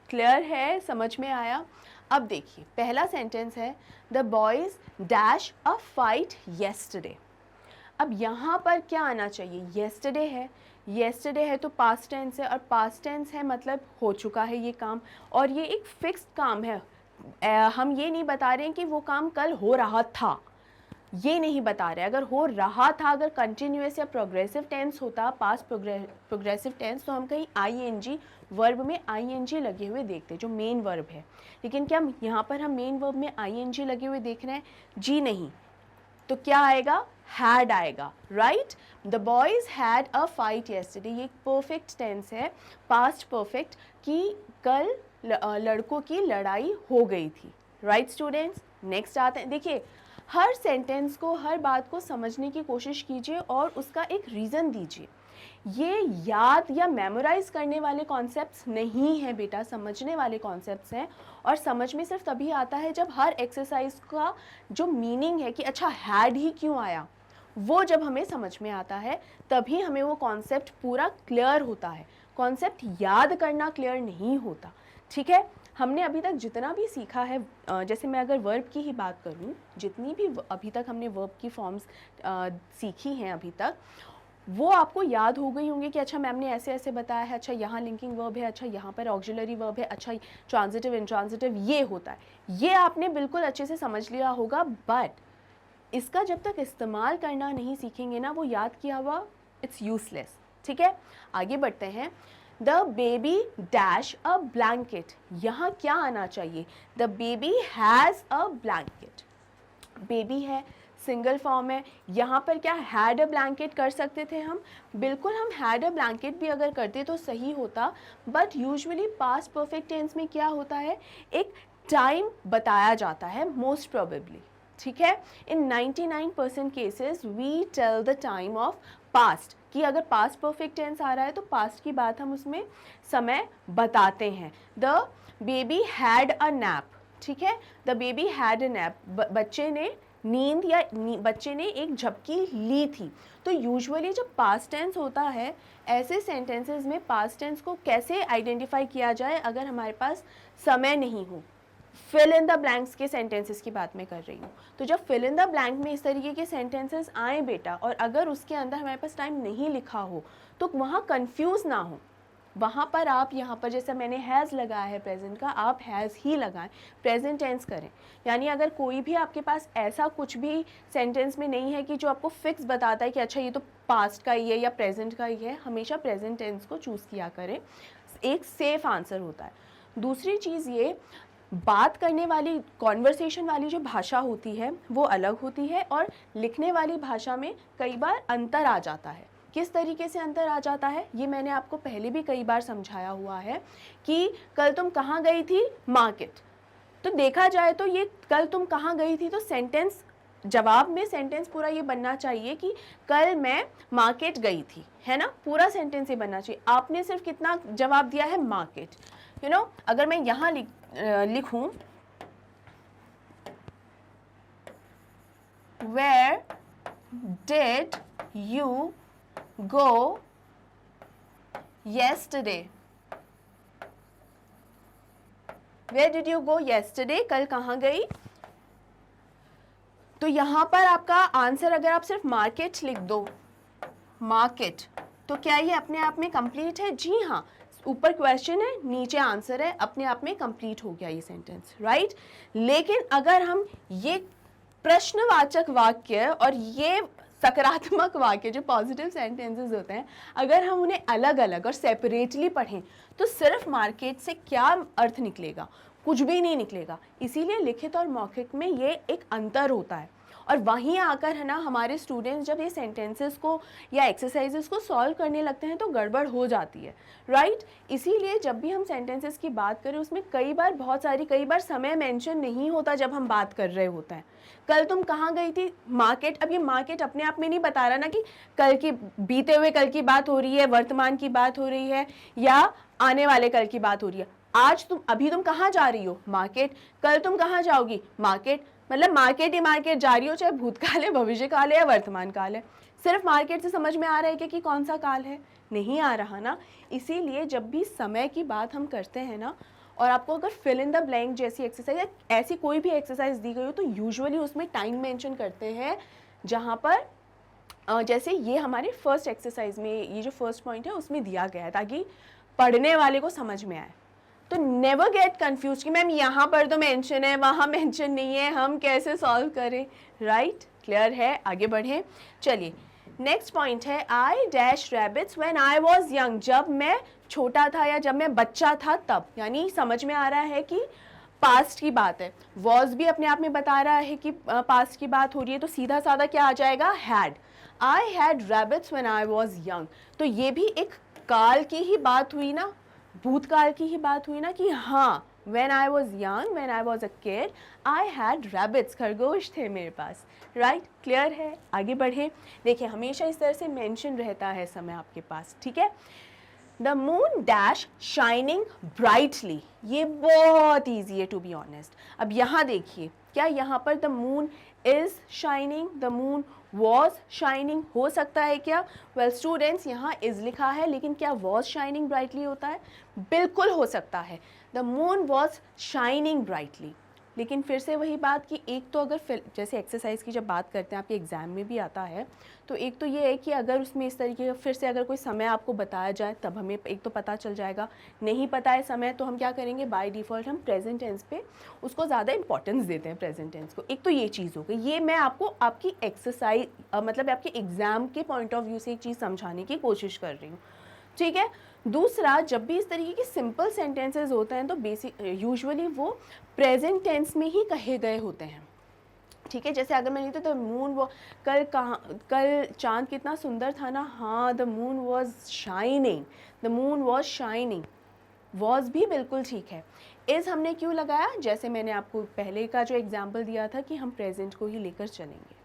क्लियर है? समझ में आया? अब देखिए पहला सेंटेंस है the boys dash a fight yesterday. अब यहाँ पर क्या आना चाहिए? येस्टरडे है, येस्टरडे है तो पास्ट टेंस है, और पास्ट टेंस है मतलब हो चुका है ये काम, और ये एक फिक्स्ड काम है। हम ये नहीं बता रहे हैं कि वो काम कल हो रहा था, ये नहीं बता रहे। अगर हो रहा था, अगर कंटिन्यूअस या प्रोग्रेसिव टेंस होता, पास्ट प्रोग्रेसिव टेंस, तो हम कहीं आईएनजी वर्ब में आईएनजी लगे हुए देखते जो मेन वर्ब है। लेकिन क्या यहाँ पर हम मेन वर्ब में आईएनजी लगे हुए देख रहे हैं? जी नहीं। तो क्या आएगा? हैड आएगा, right. The boys had a fight yesterday, ये परफेक्ट टेंस है, पास्ट परफेक्ट, कि कल लड़कों की लड़ाई हो गई थी, राइट स्टूडेंट्स। नेक्स्ट आते हैं। देखिए हर सेंटेंस को, हर बात को समझने की कोशिश कीजिए और उसका एक रीज़न दीजिए। ये याद या मेमोराइज करने वाले कॉन्सेप्ट्स नहीं हैं बेटा, समझने वाले कॉन्सेप्ट्स हैं। और समझ में सिर्फ तभी आता है जब हर एक्सरसाइज का जो मीनिंग है कि अच्छा हैड ही क्यों आया, वो जब हमें समझ में आता है तभी हमें वो कॉन्सेप्ट पूरा क्लियर होता है। कॉन्सेप्ट याद करना क्लियर नहीं होता, ठीक है। हमने अभी तक जितना भी सीखा है, जैसे मैं अगर वर्ब की ही बात करूं, जितनी भी अभी तक हमने वर्ब की फॉर्म्स सीखी हैं अभी तक, वो आपको याद हो गई होंगी कि अच्छा मैम ने ऐसे ऐसे बताया है, अच्छा यहाँ लिंकिंग वर्ब है, अच्छा यहाँ पर ऑक्सिलरी वर्ब है, अच्छा ट्रांजिटिव इंट्रांजिटिव ये होता है, ये आपने बिल्कुल अच्छे से समझ लिया होगा। बट इसका जब तक इस्तेमाल करना नहीं सीखेंगे ना, वो याद किया हुआ इट्स यूजलेस, ठीक है। आगे बढ़ते हैं। The baby dash a blanket, यहाँ क्या आना चाहिए? The baby has a blanket, baby है, सिंगल फॉर्म है, यहाँ पर क्या हैड अ ब्लैंकेट कर सकते थे हम? बिल्कुल, हम हैड अ ब्लैंकेट भी अगर करते तो सही होता, but usually past perfect tense में क्या होता है, एक टाइम बताया जाता है मोस्ट प्रोबेबली, ठीक है। In 99% cases we tell the time of past, कि अगर पास्ट परफेक्ट टेंस आ रहा है तो पास्ट की बात हम उसमें समय बताते हैं। The baby had a nap, ठीक है, the baby had a nap, बच्चे ने नींद या बच्चे ने एक झपकी ली थी। तो यूजुअली जब पास्ट टेंस होता है, ऐसे सेंटेंसेस में पास्ट टेंस को कैसे आइडेंटिफाई किया जाए अगर हमारे पास समय नहीं हो? फिल इन द ब्लैंक्स के सेंटेंसेस की बात मैं कर रही हूँ। तो जब फिल इन द ब्लैंक में इस तरीके के सेंटेंसेस आए बेटा, और अगर उसके अंदर हमारे पास टाइम नहीं लिखा हो तो वहाँ कंफ्यूज ना हो, वहाँ पर आप यहाँ पर जैसे मैंने हैज़ लगाया है प्रेजेंट का, आप हैज़ ही लगाएं, प्रेजेंट टेंस करें। यानी अगर कोई भी आपके पास ऐसा कुछ भी सेंटेंस में नहीं है कि जो आपको फिक्स बताता है कि अच्छा ये तो पास्ट का ही है या प्रेजेंट का ही है, हमेशा प्रेजेंट टेंस को चूज़ किया करें, एक सेफ आंसर होता है। दूसरी चीज़ ये, बात करने वाली कॉन्वर्सेशन वाली जो भाषा होती है वो अलग होती है, और लिखने वाली भाषा में कई बार अंतर आ जाता है। किस तरीके से अंतर आ जाता है ये मैंने आपको पहले भी कई बार समझाया हुआ है कि कल तुम कहाँ गई थी? मार्केट। तो देखा जाए तो ये कल तुम कहाँ गई थी, तो सेंटेंस, जवाब में सेंटेंस पूरा ये बनना चाहिए कि कल मैं मार्केट गई थी, है ना, पूरा सेंटेंस ये बनना चाहिए। आपने सिर्फ कितना जवाब दिया है? मार्केट। यू नो, अगर मैं यहाँ लिखूं where did you go yesterday? Where did you go yesterday? कल कहाँ गई? तो यहाँ पर आपका आंसर अगर आप सिर्फ मार्केट लिख दो, मार्केट, तो क्या ये अपने आप में कंप्लीट है? जी हाँ, ऊपर क्वेश्चन है, नीचे आंसर है, अपने आप में कंप्लीट हो गया ये सेंटेंस, राइट। लेकिन अगर हम ये प्रश्नवाचक वाक्य और ये सकारात्मक वाक्य जो पॉजिटिव सेंटेंसेस होते हैं, अगर हम उन्हें अलग अलग और सेपरेटली पढ़ें तो सिर्फ मार्केट से क्या अर्थ निकलेगा? कुछ भी नहीं निकलेगा। इसीलिए लिखित और मौखिक में ये एक अंतर होता है, और वहीं आकर है ना हमारे स्टूडेंट्स जब ये सेंटेंसेस को या एक्सरसाइजेस को सॉल्व करने लगते हैं तो गड़बड़ हो जाती है, राइट। इसीलिए जब भी हम सेंटेंसेस की बात करें उसमें कई बार समय मेंशन नहीं होता जब हम बात कर रहे होते हैं। कल तुम कहाँ गई थी? मार्केट। अब ये मार्केट अपने आप में नहीं बता रहा ना कि कल की, बीते हुए कल की बात हो रही है, वर्तमान की बात हो रही है, या आने वाले कल की बात हो रही है। आज अभी तुम कहाँ जा रही हो? मार्केट। कल तुम कहाँ जाओगी? मार्केट। मतलब मार्केट ही मार्केट जा रही हो, चाहे भूतकाल है, भविष्य काल है या वर्तमान काल है। सिर्फ मार्केट से समझ में आ रहा है कि कौन सा काल है? नहीं आ रहा ना। इसीलिए जब भी समय की बात हम करते हैं ना, और आपको अगर फिल इन द ब्लैंक जैसी एक्सरसाइज, ऐसी कोई भी एक्सरसाइज दी गई हो, तो यूजुअली उसमें टाइम मेंशन करते हैं, जहाँ पर जैसे ये हमारे फर्स्ट एक्सरसाइज में ये जो फर्स्ट पॉइंट है उसमें दिया गया है, ताकि पढ़ने वाले को समझ में आए। तो नेवर गेट कंफ्यूज कि मैम यहाँ पर तो मेंशन है, वहाँ मेंशन नहीं है, हम कैसे सॉल्व करें, राइट। क्लियर है? आगे बढ़ें। चलिए, नेक्स्ट पॉइंट है, I dash rabbits when I was young, जब मैं छोटा था या जब मैं बच्चा था तब। यानी समझ में आ रहा है कि पास्ट की बात है। वॉज भी अपने आप में बता रहा है कि पास्ट की बात हो रही है, तो सीधा साधा क्या आ जाएगा? Had. I had rabbits when I was young. तो ये भी एक काल की ही बात हुई ना, भूतकाल की ही बात हुई ना, कि हाँ When I was young, when I was a kid, I had rabbits, खरगोश थे मेरे पास, राइट? क्लियर है? आगे बढ़े। देखिए हमेशा इस तरह से मेंशन रहता है समय आपके पास, ठीक है? The moon dash shining brightly, ये बहुत ईजी है टू बी ऑनेस्ट। अब यहाँ देखिए, क्या यहाँ पर the moon is shining, the moon was shining हो सकता है क्या? वेल स्टूडेंट्स, यहाँ इज लिखा है, लेकिन क्या वॉज शाइनिंग ब्राइटली होता है? बिल्कुल हो सकता है। The moon was shining brightly. लेकिन फिर से वही बात कि एक तो अगर जैसे एक्सरसाइज की जब बात करते हैं आपके एग्ज़ाम में भी आता है, तो एक तो ये है कि अगर उसमें इस तरीके का फिर से अगर कोई समय आपको बताया जाए तब हमें एक तो पता चल जाएगा। नहीं पता है समय तो हम क्या करेंगे, बाय डिफ़ॉल्ट हम प्रेजेंट टेंस पे उसको ज़्यादा इंपॉर्टेंस देते हैं, प्रेजेंट टेंस को। एक तो ये चीज़ हो गई, ये मैं आपको आपकी एक्सरसाइज मतलब आपके एग्ज़ाम के पॉइंट ऑफ व्यू से एक चीज़ समझाने की कोशिश कर रही हूँ, ठीक है? दूसरा, जब भी इस तरीके के सिंपल सेंटेंसेस होते हैं तो बेसिक यूजुअली वो प्रेजेंट टेंस में ही कहे गए होते हैं, ठीक है? जैसे अगर मैं नहीं तो मून वो कल चांद कितना सुंदर था ना, हाँ the moon was shining, the moon was shining, was भी बिल्कुल ठीक है। इज़ हमने क्यों लगाया? जैसे मैंने आपको पहले का जो एग्जाम्पल दिया था कि हम प्रेजेंट को ही लेकर चलेंगे,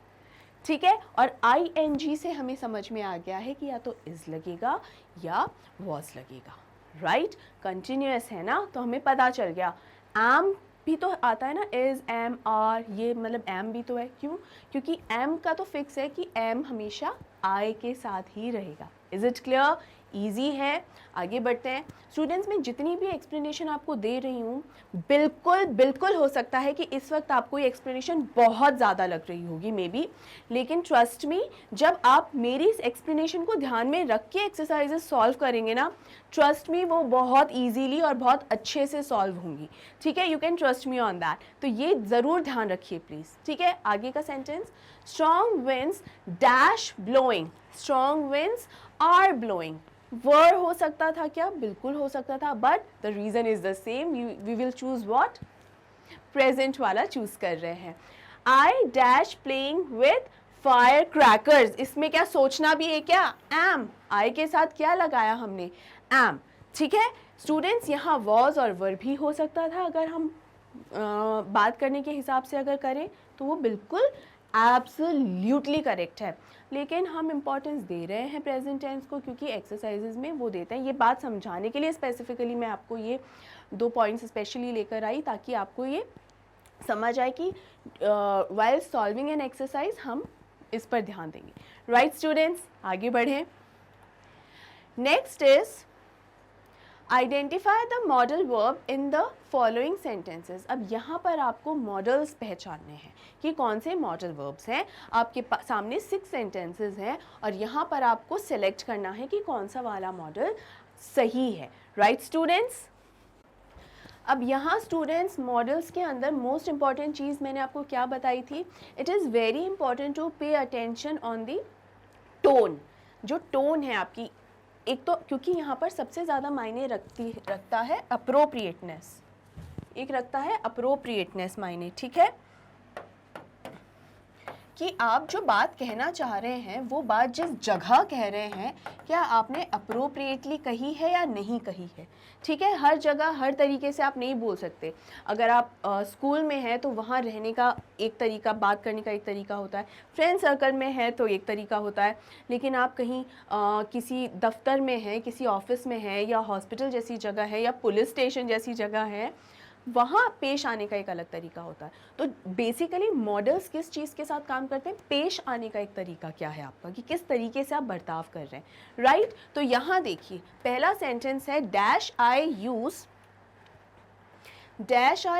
ठीक है? और ING से हमें समझ में आ गया है कि या तो इज़ लगेगा या वॉज लगेगा, राइट? कंटिन्यूअस है ना, तो हमें पता चल गया। एम भी तो आता है ना, इज़, एम, आर, ये मतलब एम भी तो है। क्यों? क्योंकि एम का तो फिक्स है कि एम हमेशा आई के साथ ही रहेगा। Is it clear? ईजी है। आगे बढ़ते हैं। स्टूडेंट्स, मैं जितनी भी एक्सप्लेनेशन आपको दे रही हूँ, बिल्कुल हो सकता है कि इस वक्त आपको ये एक्सप्लेनेशन बहुत ज़्यादा लग रही होगी मे बी, लेकिन ट्रस्ट मी, जब आप मेरी इस एक्सप्लेनेशन को ध्यान में रख के एक्सरसाइजेस सॉल्व करेंगे ना, ट्रस्ट मी वो बहुत ईजीली और बहुत अच्छे से सॉल्व होंगी, ठीक है? You can trust me on that. तो ये ज़रूर ध्यान रखिए प्लीज़, ठीक है? आगे का sentence, strong winds dash blowing, strong winds are blowing. Were हो सकता था क्या? बिल्कुल हो सकता था, but the reason is the same, we will choose what? Present वाला चूज कर रहे हैं। I dash playing with fire crackers, इसमें क्या सोचना भी है क्या? एम, आई के साथ क्या लगाया हमने? एम, ठीक है? स्टूडेंट्स, यहाँ वॉज और वर भी हो सकता था, अगर हम बात करने के हिसाब से अगर करें तो वो बिल्कुल एब्सोल्युटली करेक्ट है, लेकिन हम इम्पोर्टेंस दे रहे हैं प्रेजेंट टेंस को क्योंकि एक्सरसाइजेज में वो देते हैं। ये बात समझाने के लिए स्पेसिफिकली मैं आपको ये 2 पॉइंट्स स्पेशली लेकर आई ताकि आपको ये समझ आए कि व्हाइल सॉल्विंग एन एक्सरसाइज हम इस पर ध्यान देंगे, राइट स्टूडेंट्स? आगे बढ़ें। Next is identify the modal verb in the following sentences. अब यहाँ पर आपको मॉडल्स पहचानने हैं कि कौन से मॉडल वर्ब्स हैं। आपके सामने 6 सेंटेंसेस हैं और यहाँ पर आपको सेलेक्ट करना है कि कौन सा वाला मॉडल सही है, राइट स्टूडेंट्स? अब यहाँ स्टूडेंट्स मॉडल्स के अंदर मोस्ट इंपॉर्टेंट चीज़ मैंने आपको क्या बताई थी? It is very important to pay attention on the tone. जो टोन है आपकी, एक तो क्योंकि यहाँ पर सबसे ज़्यादा मायने रखता है अप्रोप्रिएटनेस, एक रखता है अप्रोप्रिएटनेस मायने, ठीक है? कि आप जो बात कहना चाह रहे हैं वो बात जिस जगह कह रहे हैं क्या आपने अप्रोप्रिएटली कही है या नहीं कही है, ठीक है? हर जगह हर तरीके से आप नहीं बोल सकते। अगर आप स्कूल में हैं तो वहाँ रहने का एक तरीका, बात करने का एक तरीका होता है, फ्रेंड सर्कल में है तो एक तरीका होता है, लेकिन आप कहीं किसी दफ्तर में हैं, किसी ऑफिस में हैं या हॉस्पिटल जैसी जगह है या पुलिस स्टेशन जैसी जगह है, वहाँ पेश आने का एक अलग तरीका होता है। तो बेसिकली मॉडल्स किस चीज़ के साथ काम करते हैं? पेश आने का एक तरीका क्या है आपका, कि किस तरीके से आप बर्ताव कर रहे हैं, राइट? तो यहाँ देखिए पहला सेंटेंस है dash I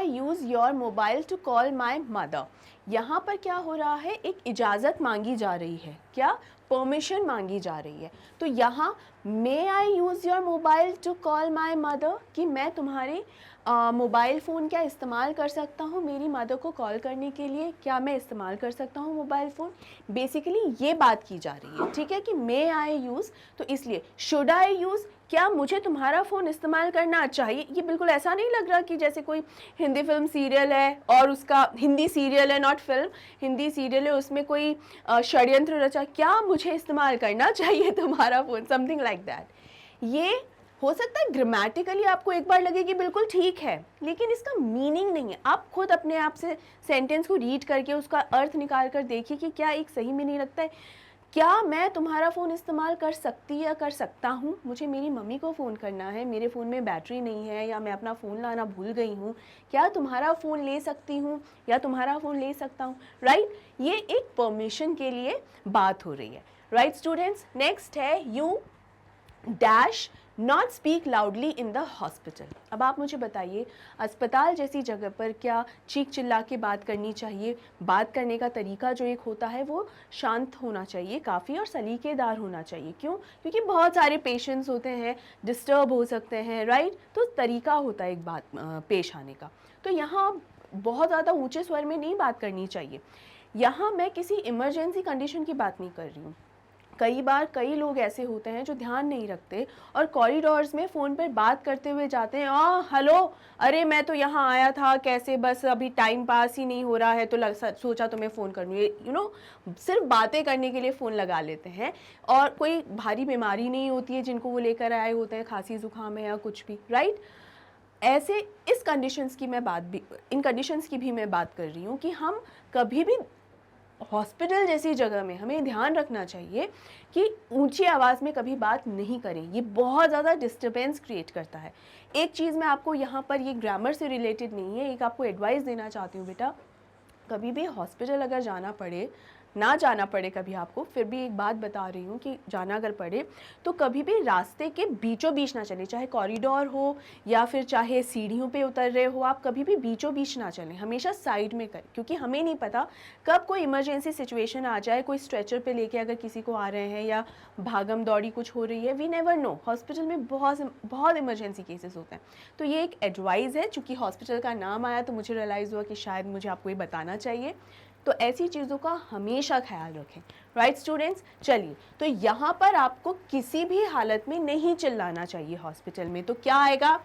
use your mobile to call my mother. यहाँ पर क्या हो रहा है? एक इजाज़त मांगी जा रही है, क्या? परमिशन मांगी जा रही है। तो यहाँ may I use your mobile to call my mother, कि मैं तुम्हारे मोबाइल फ़ोन क्या इस्तेमाल कर सकता हूँ मेरी मदर को कॉल करने के लिए? क्या मैं इस्तेमाल कर सकता हूँ मोबाइल फ़ोन? बेसिकली ये बात की जा रही है, ठीक है? कि मे आई यूज़, तो इसलिए शुड आई यूज़, क्या मुझे तुम्हारा फ़ोन इस्तेमाल करना चाहिए? ये बिल्कुल ऐसा नहीं लग रहा कि जैसे कोई हिंदी फिल्म सीरियल है और उसका हिंदी सीरियल है, नॉट फिल्म, हिंदी सीरियल है, उसमें कोई षड्यंत्र रचा, क्या मुझे इस्तेमाल करना चाहिए तुम्हारा फ़ोन, समथिंग लाइक दैट। ये हो सकता है ग्रामेटिकली आपको एक बार लगे कि बिल्कुल ठीक है, लेकिन इसका मीनिंग नहीं है। आप खुद अपने आप से सेंटेंस को रीड करके उसका अर्थ निकाल कर देखिए कि क्या एक सही मीनिंग लगता है। क्या मैं तुम्हारा फ़ोन इस्तेमाल कर सकती या कर सकता हूँ? मुझे मेरी मम्मी को फ़ोन करना है, मेरे फ़ोन में बैटरी नहीं है या मैं अपना फ़ोन लाना भूल गई हूँ। क्या तुम्हारा फ़ोन ले सकती हूँ या तुम्हारा फ़ोन ले सकता हूँ? राइट, ये एक परमिशन के लिए बात हो रही है। राइट स्टूडेंट्स, नेक्स्ट है you dash not speak loudly in the hospital. अब आप मुझे बताइए, अस्पताल जैसी जगह पर क्या चीख चिल्ला के बात करनी चाहिए? बात करने का तरीका जो एक होता है वो शांत होना चाहिए काफ़ी और सलीकेदार होना चाहिए। क्यों? क्योंकि बहुत सारे पेशेंट्स होते हैं, डिस्टर्ब हो सकते हैं, राइट? तो तरीका होता है एक बात पेश आने का। तो यहाँ बहुत ज़्यादा ऊँचे स्वर में नहीं बात करनी चाहिए। यहाँ मैं किसी इमरजेंसी कंडीशन की बात नहीं कर रही हूँ। कई बार कई लोग ऐसे होते हैं जो ध्यान नहीं रखते और कॉरिडोर्स में फ़ोन पर बात करते हुए जाते हैं, हेलो, अरे मैं तो यहाँ आया था, कैसे, बस अभी टाइम पास ही नहीं हो रहा है तो सोचा तुम्हें फ़ोन कर लूँ। सिर्फ बातें करने के लिए फ़ोन लगा लेते हैं और कोई भारी बीमारी नहीं होती है जिनको वो लेकर आए होते हैं, खांसी ज़ुकाम है या कुछ भी, राइट? ऐसे इन कंडीशंस की भी मैं बात कर रही हूँ कि हम कभी भी हॉस्पिटल जैसी जगह में हमें ध्यान रखना चाहिए कि ऊंची आवाज़ में कभी बात नहीं करें। ये बहुत ज़्यादा डिस्टर्बेंस क्रिएट करता है। एक चीज़ मैं आपको यहाँ पर, ये ग्रामर से रिलेटेड नहीं है, एक आपको एडवाइस देना चाहती हूँ बेटा। कभी भी हॉस्पिटल अगर जाना पड़े, ना जाना पड़े कभी आपको, फिर भी एक बात बता रही हूँ कि जाना अगर पड़े तो कभी भी रास्ते के बीचों बीच ना चलें, चाहे कॉरिडोर हो या फिर चाहे सीढ़ियों पे उतर रहे हो, आप कभी भी बीचों बीच ना चलें, हमेशा साइड में करें। क्योंकि हमें नहीं पता कब कोई इमरजेंसी सिचुएशन आ जाए, कोई स्ट्रेचर पे लेके अगर किसी को आ रहे हैं या भागम दौड़ी कुछ हो रही है, वी नेवर नो। हॉस्पिटल में बहुत इमरजेंसी केसेस होते हैं। तो ये एक एडवाइस है, चूँकि हॉस्पिटल का नाम आया तो मुझे रियलाइज़ हुआ कि शायद मुझे आपको ये बताना चाहिए। तो ऐसी चीज़ों का हमेशा ख्याल रखें। राइट स्टूडेंट्स, चलिए, तो यहाँ पर आपको किसी भी हालत में नहीं चिल्लाना चाहिए हॉस्पिटल में। तो क्या आएगा?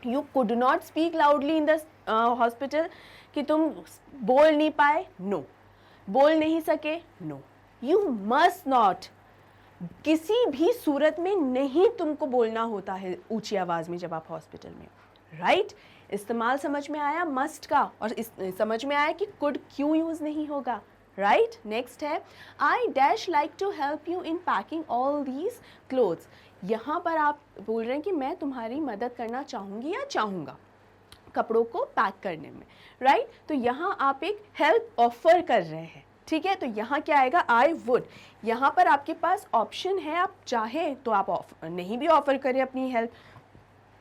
You could not speak loudly in the hospital, कि तुम बोल नहीं पाए, नो। बोल नहीं सके, नो। यू मस्ट नॉट, किसी भी सूरत में नहीं तुमको बोलना होता है ऊंची आवाज़ में जब आप हॉस्पिटल में, राइट? इस्तेमाल समझ में आया मस्ट का, और समझ में आया कि कुड क्यों यूज़ नहीं होगा, राइट? नेक्स्ट है I dash like to help you in packing all these clothes. यहाँ पर आप बोल रहे हैं कि मैं तुम्हारी मदद करना चाहूँगी या चाहूँगा कपड़ों को पैक करने में, राइट? तो यहाँ आप एक हेल्प ऑफर कर रहे हैं, ठीक है? तो यहाँ क्या आएगा? I would. यहाँ पर आपके पास ऑप्शन है, आप चाहें तो आप नहीं भी ऑफर करें अपनी हेल्प,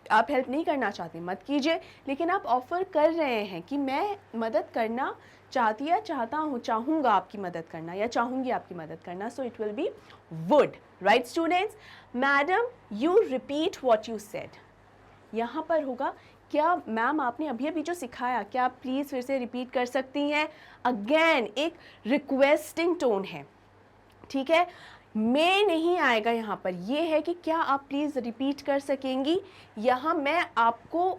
आप हेल्प नहीं करना चाहते मत कीजिए, लेकिन आप ऑफ़र कर रहे हैं कि मैं मदद करना चाहती या चाहता हूँ, चाहूँगा आपकी मदद करना या चाहूँगी आपकी मदद करना। So it will be would, right students? Madam you repeat what you said, यहाँ पर होगा क्या मैम आपने अभी अभी जो सिखाया, क्या आप प्लीज़ फिर से रिपीट कर सकती हैं? अगेन एक रिक्वेस्टिंग टोन है, ठीक है? मैं नहीं आएगा यहाँ पर, ये है कि क्या आप प्लीज़ रिपीट कर सकेंगी। यहाँ मैं आपको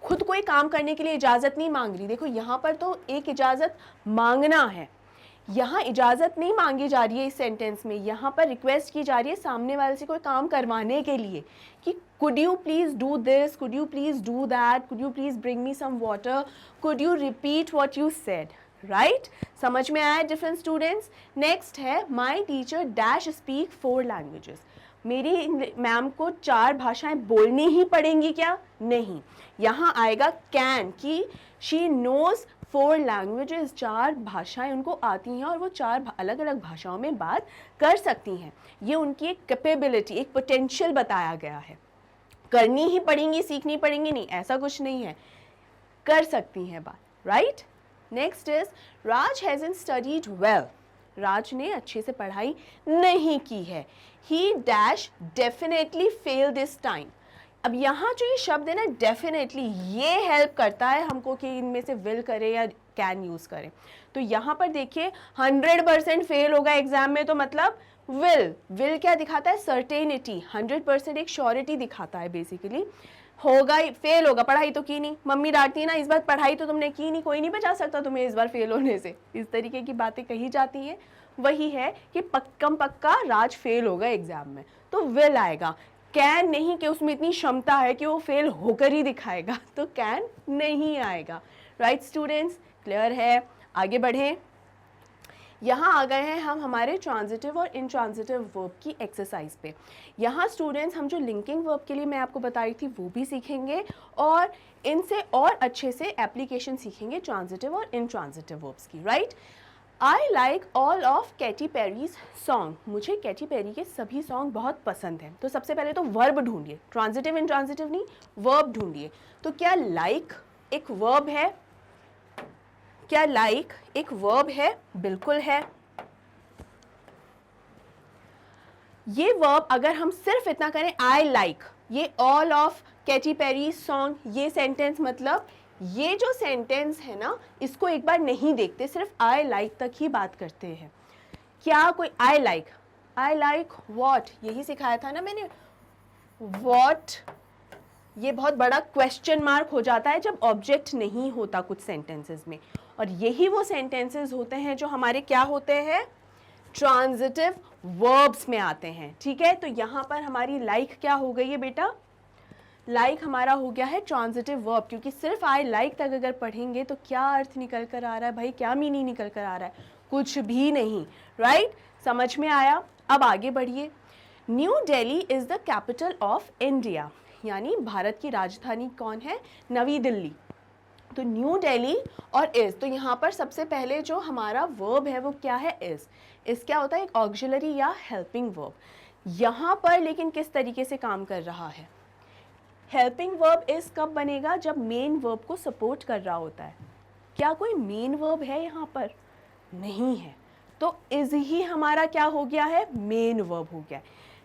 खुद कोई काम करने के लिए इजाज़त नहीं मांग रही। देखो यहाँ पर तो एक इजाज़त मांगना है, यहाँ इजाज़त नहीं मांगी जा रही है इस सेंटेंस में, यहाँ पर रिक्वेस्ट की जा रही है सामने वाले से कोई काम करवाने के लिए कि could you please do this, could you please do that, could you please bring me some water, could you repeat what you said, right? समझ में आया डिफरेंट स्टूडेंट्स? नेक्स्ट है my teacher dash speak 4 languages. मेरी मैम को 4 भाषाएं बोलनी ही पड़ेंगी क्या? नहीं, यहाँ आएगा कैन, कि शी नोज 4 लैंग्वेजेस, 4 भाषाएं उनको आती हैं और वो 4 अलग अलग भाषाओं में बात कर सकती हैं। ये उनकी एक कैपेबिलिटी, एक पोटेंशियल बताया गया है। करनी ही पड़ेंगी, सीखनी पड़ेंगी, नहीं, ऐसा कुछ नहीं है, कर सकती हैं बात, right? Next is Raj hasn't studied well. Raj ने अच्छे से पढ़ाई नहीं की है। He dash definitely fail this time. अब यहाँ जो ये शब्द है ना डेफिनेटली, ये हेल्प करता है हमको कि इनमें से विल करें या कैन यूज़ करें। तो यहाँ पर देखिए 100% फेल होगा एग्जाम में, तो मतलब विल क्या दिखाता है? सर्टेनिटी, 100% एक श्योरिटी दिखाता है बेसिकली। होगा ही, फेल होगा, पढ़ाई तो की नहीं, मम्मी डांटती है ना, इस बार पढ़ाई तो तुमने की नहीं, कोई नहीं बचा सकता तुम्हें इस बार फेल होने से, इस तरीके की बातें कही जाती हैं। वही है कि पक्का राज फेल होगा एग्जाम में, तो विल आएगा। कैन नहीं कि उसमें इतनी क्षमता है कि वो फेल होकर ही दिखाएगा, तो कैन नहीं आएगा। राइट स्टूडेंट्स, क्लियर है? आगे बढ़ें। यहाँ आ गए हैं हम हमारे ट्रांजिटिव और इंट्रांजिटिव वर्ब की एक्सरसाइज पे। यहाँ स्टूडेंट्स हम जो लिंकिंग वर्ब के लिए मैं आपको बता रही थी वो भी सीखेंगे, और इनसे और अच्छे से एप्लीकेशन सीखेंगे ट्रांजिटिव और इंट्रांजिटिव वर्ब्स की। Right? I like all of Katy Perry's song. मुझे कैटी पेरी के सभी सॉन्ग बहुत पसंद हैं। तो सबसे पहले तो वर्ब ढूंढिए, ट्रांजिटिव इंट्रांजिटिव नहीं, वर्ब ढूंढिए। तो क्या लाइक एक वर्ब है? क्या लाइक एक वर्ब है? बिल्कुल है। ये वर्ब अगर हम सिर्फ इतना करें आई लाइक, ये all of Katy Perry song, ये सेंटेंस, मतलब ये जो सेंटेंस है ना, इसको एक बार नहीं देखते, सिर्फ आई लाइक तक ही बात करते हैं। क्या कोई आई लाइक व्हाट, यही सिखाया था ना मैंने, व्हाट, ये बहुत बड़ा क्वेश्चन मार्क हो जाता है जब ऑब्जेक्ट नहीं होता कुछ सेंटेंसेस में, और यही वो सेंटेंसेस होते हैं जो हमारे क्या होते हैं, ट्रांजिटिव वर्ब्स में आते हैं। ठीक है, तो यहाँ पर हमारी लाइक क्या हो गई है बेटा? लाइक हमारा हो गया है ट्रांजिटिव वर्ब, क्योंकि सिर्फ आई लाइक तक अगर पढ़ेंगे तो क्या अर्थ निकल कर आ रहा है भाई, क्या मीनिंग निकल कर आ रहा है? कुछ भी नहीं। राइट? समझ में आया? अब आगे बढ़िए। New Delhi is the capital of India, यानी भारत की राजधानी कौन है? नवी दिल्ली। तो न्यू दिल्ली और इज, तो यहाँ पर सबसे पहले जो हमारा वर्ब है वो क्या है? इज। इज क्या होता है? एक ऑक्सिलरी या हेल्पिंग वर्ब। यहाँ पर लेकिन किस तरीके से काम कर रहा है? हेल्पिंग वर्ब इज कब बनेगा? जब मेन वर्ब को सपोर्ट कर रहा होता है। क्या कोई मेन वर्ब है यहाँ पर? नहीं है, तो इज ही हमारा क्या हो गया है? मेन वर्ब हो गया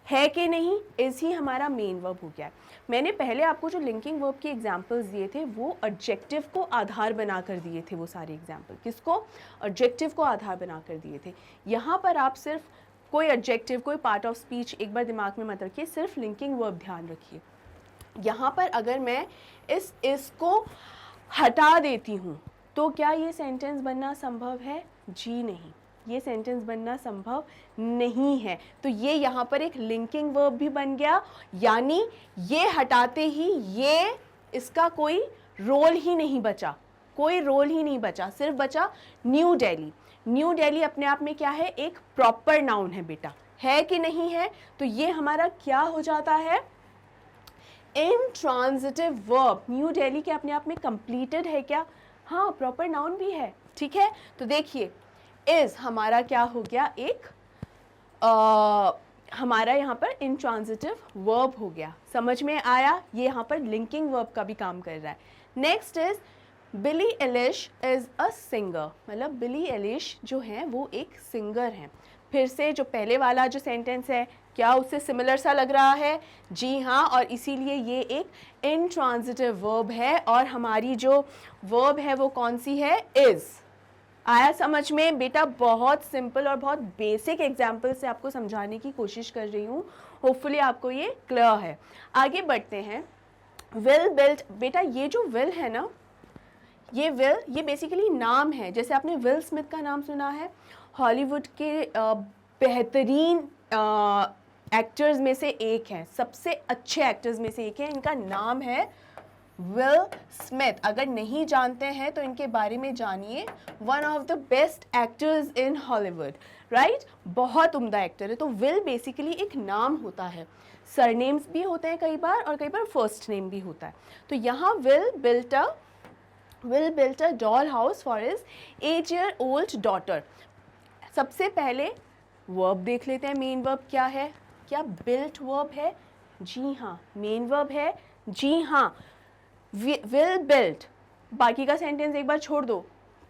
है कि नहीं? इज ही हमारा मेन वर्ब हो गया है। मैंने पहले आपको जो लिंकिंग वर्ब के एग्जाम्पल्स दिए थे वो एडजेक्टिव को आधार बनाकर दिए थे, वो सारे एग्जाम्पल। किसको? एडजेक्टिव को आधार बनाकर दिए थे। यहाँ पर आप सिर्फ कोई एडजेक्टिव, कोई पार्ट ऑफ स्पीच एक बार दिमाग में मत रखिए, सिर्फ लिंकिंग वर्ब ध्यान रखिए। यहाँ पर अगर मैं इसको हटा देती हूँ तो क्या ये सेंटेंस बनना संभव है? जी नहीं, ये सेंटेंस बनना संभव नहीं है। तो ये यहाँ पर एक लिंकिंग वर्ब भी बन गया, यानी ये हटाते ही ये इसका कोई रोल ही नहीं बचा, कोई रोल ही नहीं बचा, सिर्फ बचा न्यू दिल्ली। न्यू दिल्ली अपने आप में क्या है? एक प्रॉपर नाउन है बेटा, है कि नहीं है? तो ये हमारा क्या हो जाता है? Intransitive verb. न्यू दिल्ली के अपने आप में कंप्लीटेड है क्या? हाँ, प्रॉपर नाउन भी है। ठीक है, तो देखिए इज हमारा क्या हो गया? एक हमारा यहाँ पर इंट्रांजिटिव वर्ब हो गया। समझ में आया? ये यहाँ पर लिंकिंग वर्ब का भी काम कर रहा है। Next is Billy Eilish is a singer, मतलब बिली एलिश जो है वो एक सिंगर हैं। फिर से जो पहले वाला जो सेंटेंस है, क्या उससे सिमिलर सा लग रहा है? जी हाँ, और इसीलिए ये एक इंट्रांजिटिव वर्ब है, और हमारी जो वर्ब है वो कौन सी है? इज। आया समझ में बेटा? बहुत सिंपल और बहुत बेसिक एग्जाम्पल से आपको समझाने की कोशिश कर रही हूँ, होपफुली आपको ये क्लियर है। आगे बढ़ते हैं। विल बिल्ट, बेटा ये जो विल है ना, ये विल, ये बेसिकली नाम है। जैसे आपने विल स्मिथ का नाम सुना है, हॉलीवुड के बेहतरीन एक्टर्स में से एक हैं, सबसे अच्छे एक्टर्स में से एक है, इनका नाम है विल स्मिथ। अगर नहीं जानते हैं तो इनके बारे में जानिए, one of the best actors in Hollywood. Right? बहुत उम्दा एक्टर है। तो विल बेसिकली एक नाम होता है, सरनेम्स भी होते हैं कई बार, और कई बार फर्स्ट नेम भी होता है। तो यहाँ will built a doll house for his 8-year-old daughter. सबसे पहले वर्ब देख लेते हैं, मेन वर्ब क्या है? क्या बिल्ट वर्ब है? जी हाँ, मेन वर्ब है। जी हाँ, विल बिल्ट। बाकी का सेंटेंस एक बार छोड़ दो,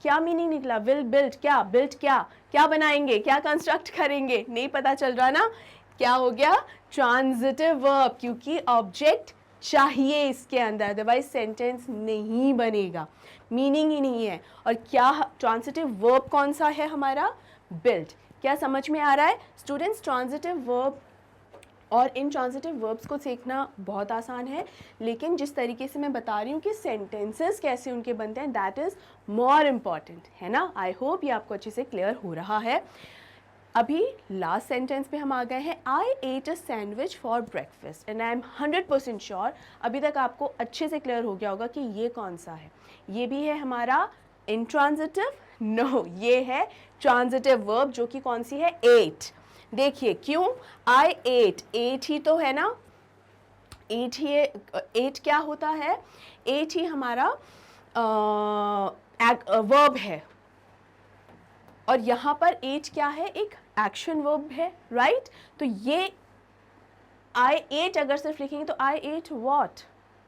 क्या मीनिंग निकला? विल बिल्ट, क्या बिल्ट, क्या बनाएंगे, क्या कंस्ट्रक्ट करेंगे? नहीं पता चल रहा ना? क्या हो गया? ट्रांजिटिव वर्ब, क्योंकि ऑब्जेक्ट चाहिए इसके अंदर, अदरवाइज सेंटेंस नहीं बनेगा, मीनिंग ही नहीं है। और क्या ट्रांजिटिव वर्ब कौन सा है हमारा? बिल्ट। क्या समझ में आ रहा है स्टूडेंट्स? ट्रांजिटिव वर्ब और इंट्रांजिटिव वर्ब्स को सीखना बहुत आसान है, लेकिन जिस तरीके से मैं बता रही हूँ कि सेंटेंसेस कैसे उनके बनते हैं, दैट इज़ मोर इम्पॉर्टेंट, है ना? आई होप ये आपको अच्छे से क्लियर हो रहा है। अभी लास्ट सेंटेंस पे हम आ गए हैं, I ate a sandwich for breakfast and I am 100% sure अभी तक आपको अच्छे से क्लियर हो गया होगा कि ये कौन सा है। ये भी है हमारा इंट्रांजिटिव, नो ये है ट्रांजिटिव वर्ब जो कि कौन सी है, एट। देखिए क्यों, आई एट, एट ही तो है ना, एट ही, एट क्या होता है, एट ही हमारा वर्ब है और यहाँ पर एट क्या है, एक एक्शन वर्ब है, राइट। तो ये आई एट अगर सिर्फ लिखेंगे तो I ate what,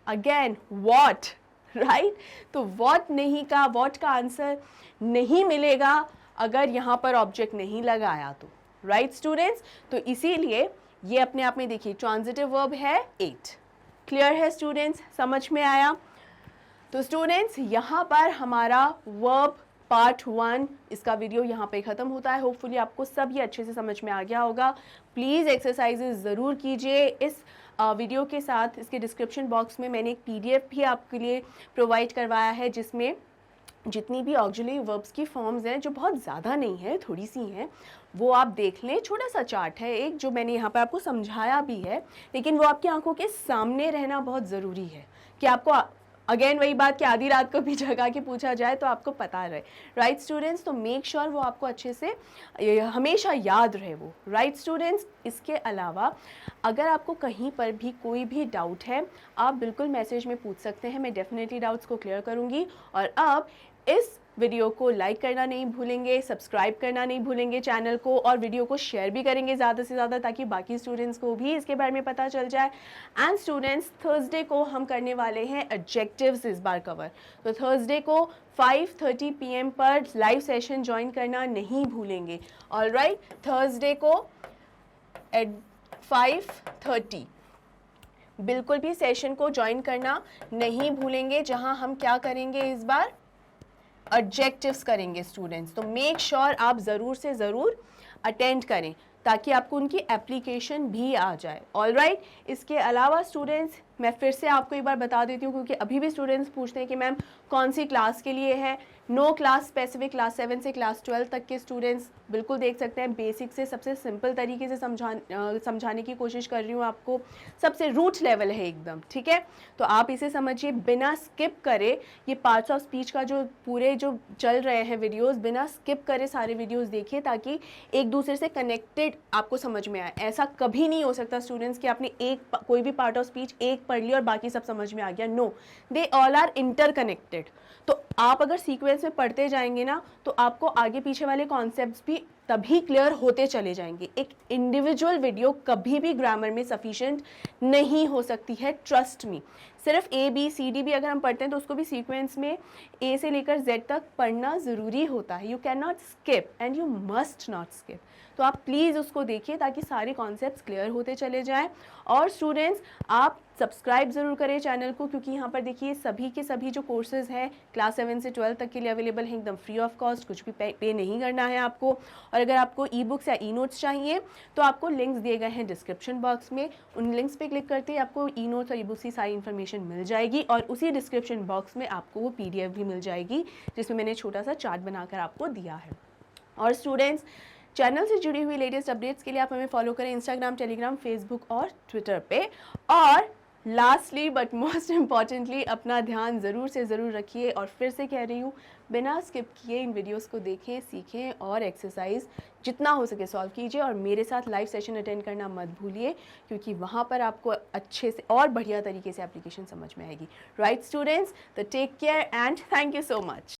again what, right. तो वॉट नहीं का, वॉट का आंसर नहीं मिलेगा अगर यहाँ पर ऑब्जेक्ट नहीं लगाया तो, राइट स्टूडेंट्स। तो इसीलिए ये अपने आप में देखिए ट्रांजिटिव वर्ब है एट। क्लियर है स्टूडेंट्स, समझ में आया। तो स्टूडेंट्स यहाँ पर हमारा वर्ब पार्ट 1 इसका वीडियो यहाँ पे ख़त्म होता है। होपफुली आपको सब ये अच्छे से समझ में आ गया होगा। प्लीज़ एक्सरसाइजेज ज़रूर कीजिए। इस वीडियो के साथ इसके डिस्क्रिप्शन बॉक्स में मैंने एक PDF भी आपके लिए प्रोवाइड करवाया है जिसमें जितनी भी ऑक्सिलरी वर्ब्स की फॉर्म्स हैं, जो बहुत ज़्यादा नहीं है, थोड़ी सी हैं, वो आप देख लें। छोटा सा चार्ट है एक जो मैंने यहाँ पर आपको समझाया भी है, लेकिन वो आपकी आंखों के सामने रहना बहुत ज़रूरी है कि आपको अगेन वही बात कि आधी रात को भी जगा के पूछा जाए तो आपको पता रहे, राइट स्टूडेंट्स। तो मेक श्योर वो आपको अच्छे से हमेशा याद रहे वो, राइट स्टूडेंट्स। इसके अलावा अगर आपको कहीं पर भी कोई भी डाउट है आप बिल्कुल मैसेज में पूछ सकते हैं, मैं डेफिनेटली डाउट्स को क्लियर करूँगी। और अब इस वीडियो को लाइक करना नहीं भूलेंगे, सब्सक्राइब करना नहीं भूलेंगे चैनल को, और वीडियो को शेयर भी करेंगे ज़्यादा से ज़्यादा ताकि बाकी स्टूडेंट्स को भी इसके बारे में पता चल जाए। एंड स्टूडेंट्स थर्सडे को हम करने वाले हैं एडजेक्टिव्स इस बार कवर। तो थर्सडे को 5:30 PM पर लाइव सेशन ज्वाइन करना नहीं भूलेंगे। ऑलराइट, थर्सडे को एट 5:30 बिल्कुल भी सेशन को ज्वाइन करना नहीं भूलेंगे, जहां हम क्या करेंगे इस बार, एडजेक्टिव्स करेंगे स्टूडेंट्स। तो मेक श्योर आप ज़रूर से ज़रूर अटेंड करें ताकि आपको उनकी एप्लीकेशन भी आ जाए। ऑलराइट, इसके अलावा स्टूडेंट्स मैं फिर से आपको एक बार बता देती हूँ क्योंकि अभी भी स्टूडेंट्स पूछते हैं कि मैम कौन सी क्लास के लिए है। नो क्लास स्पेसिफिक, क्लास 7 से क्लास 12 तक के स्टूडेंट्स बिल्कुल देख सकते हैं। बेसिक से सबसे सिंपल तरीके से समझाने की कोशिश कर रही हूँ आपको, सबसे रूट लेवल है एकदम, ठीक है। तो आप इसे समझिए बिना स्किप करे, ये पार्ट्स ऑफ स्पीच का जो पूरे जो चल रहे हैं वीडियोस, बिना स्किप करे सारे वीडियोस देखिए ताकि एक दूसरे से कनेक्टेड आपको समझ में आए। ऐसा कभी नहीं हो सकता स्टूडेंट्स कि आपने कोई भी पार्ट ऑफ स्पीच एक पढ़ ली और बाकी सब समझ में आ गया। No, they all are interconnected. तो आप अगर सीक्वेंस में पढ़ते जाएंगे ना तो आपको आगे पीछे वाले कॉन्सेप्ट्स भी तभी क्लियर होते चले जाएंगे। एक इंडिविजुअल वीडियो कभी भी ग्रामर में सफिशिएंट नहीं हो सकती है, ट्रस्ट मी। सिर्फ ABCD भी अगर हम पढ़ते हैं तो उसको भी सीक्वेंस में A से लेकर Z तक पढ़ना ज़रूरी होता है। You can not skip and you must not skip. तो आप प्लीज़ उसको देखिए ताकि सारे कॉन्सेप्ट्स क्लियर होते चले जाएं। और स्टूडेंट्स आप सब्सक्राइब ज़रूर करें चैनल को क्योंकि यहाँ पर देखिए सभी के सभी जो कोर्सेज़ हैं क्लास 7 से 12 तक के लिए अवेलेबल हैं, एकदम फ्री ऑफ कॉस्ट, कुछ भी पे नहीं करना है आपको। और अगर आपको ई-बुक्स या ई-नोट्स चाहिए तो आपको लिंक्स दिए गए हैं डिस्क्रिप्शन बॉक्स में, उन लिंक्स पे क्लिक करते ही आपको ई-नोट्स और ई-बुक्स की सारी इन्फॉर्मेशन मिल जाएगी और उसी डिस्क्रिप्शन बॉक्स में आपको वो PDF भी मिल जाएगी जिसमें मैंने छोटा सा चार्ट बनाकर आपको दिया है। और स्टूडेंट्स चैनल से जुड़ी हुई लेटेस्ट अपडेट्स के लिए आप हमें फॉलो करें इंस्टाग्राम, टेलीग्राम, फेसबुक और ट्विटर पे। और लास्टली बट मोस्ट इम्पॉर्टेंटली अपना ध्यान ज़रूर से ज़रूर रखिए और फिर से कह रही हूँ बिना स्किप किए इन वीडियोस को देखें, सीखें और एक्सरसाइज जितना हो सके सॉल्व कीजिए। और मेरे साथ लाइव सेशन अटेंड करना मत भूलिए क्योंकि वहाँ पर आपको अच्छे से और बढ़िया तरीके से एप्लीकेशन समझ में आएगी। राइट स्टूडेंट्स, तो take care and thank you so much.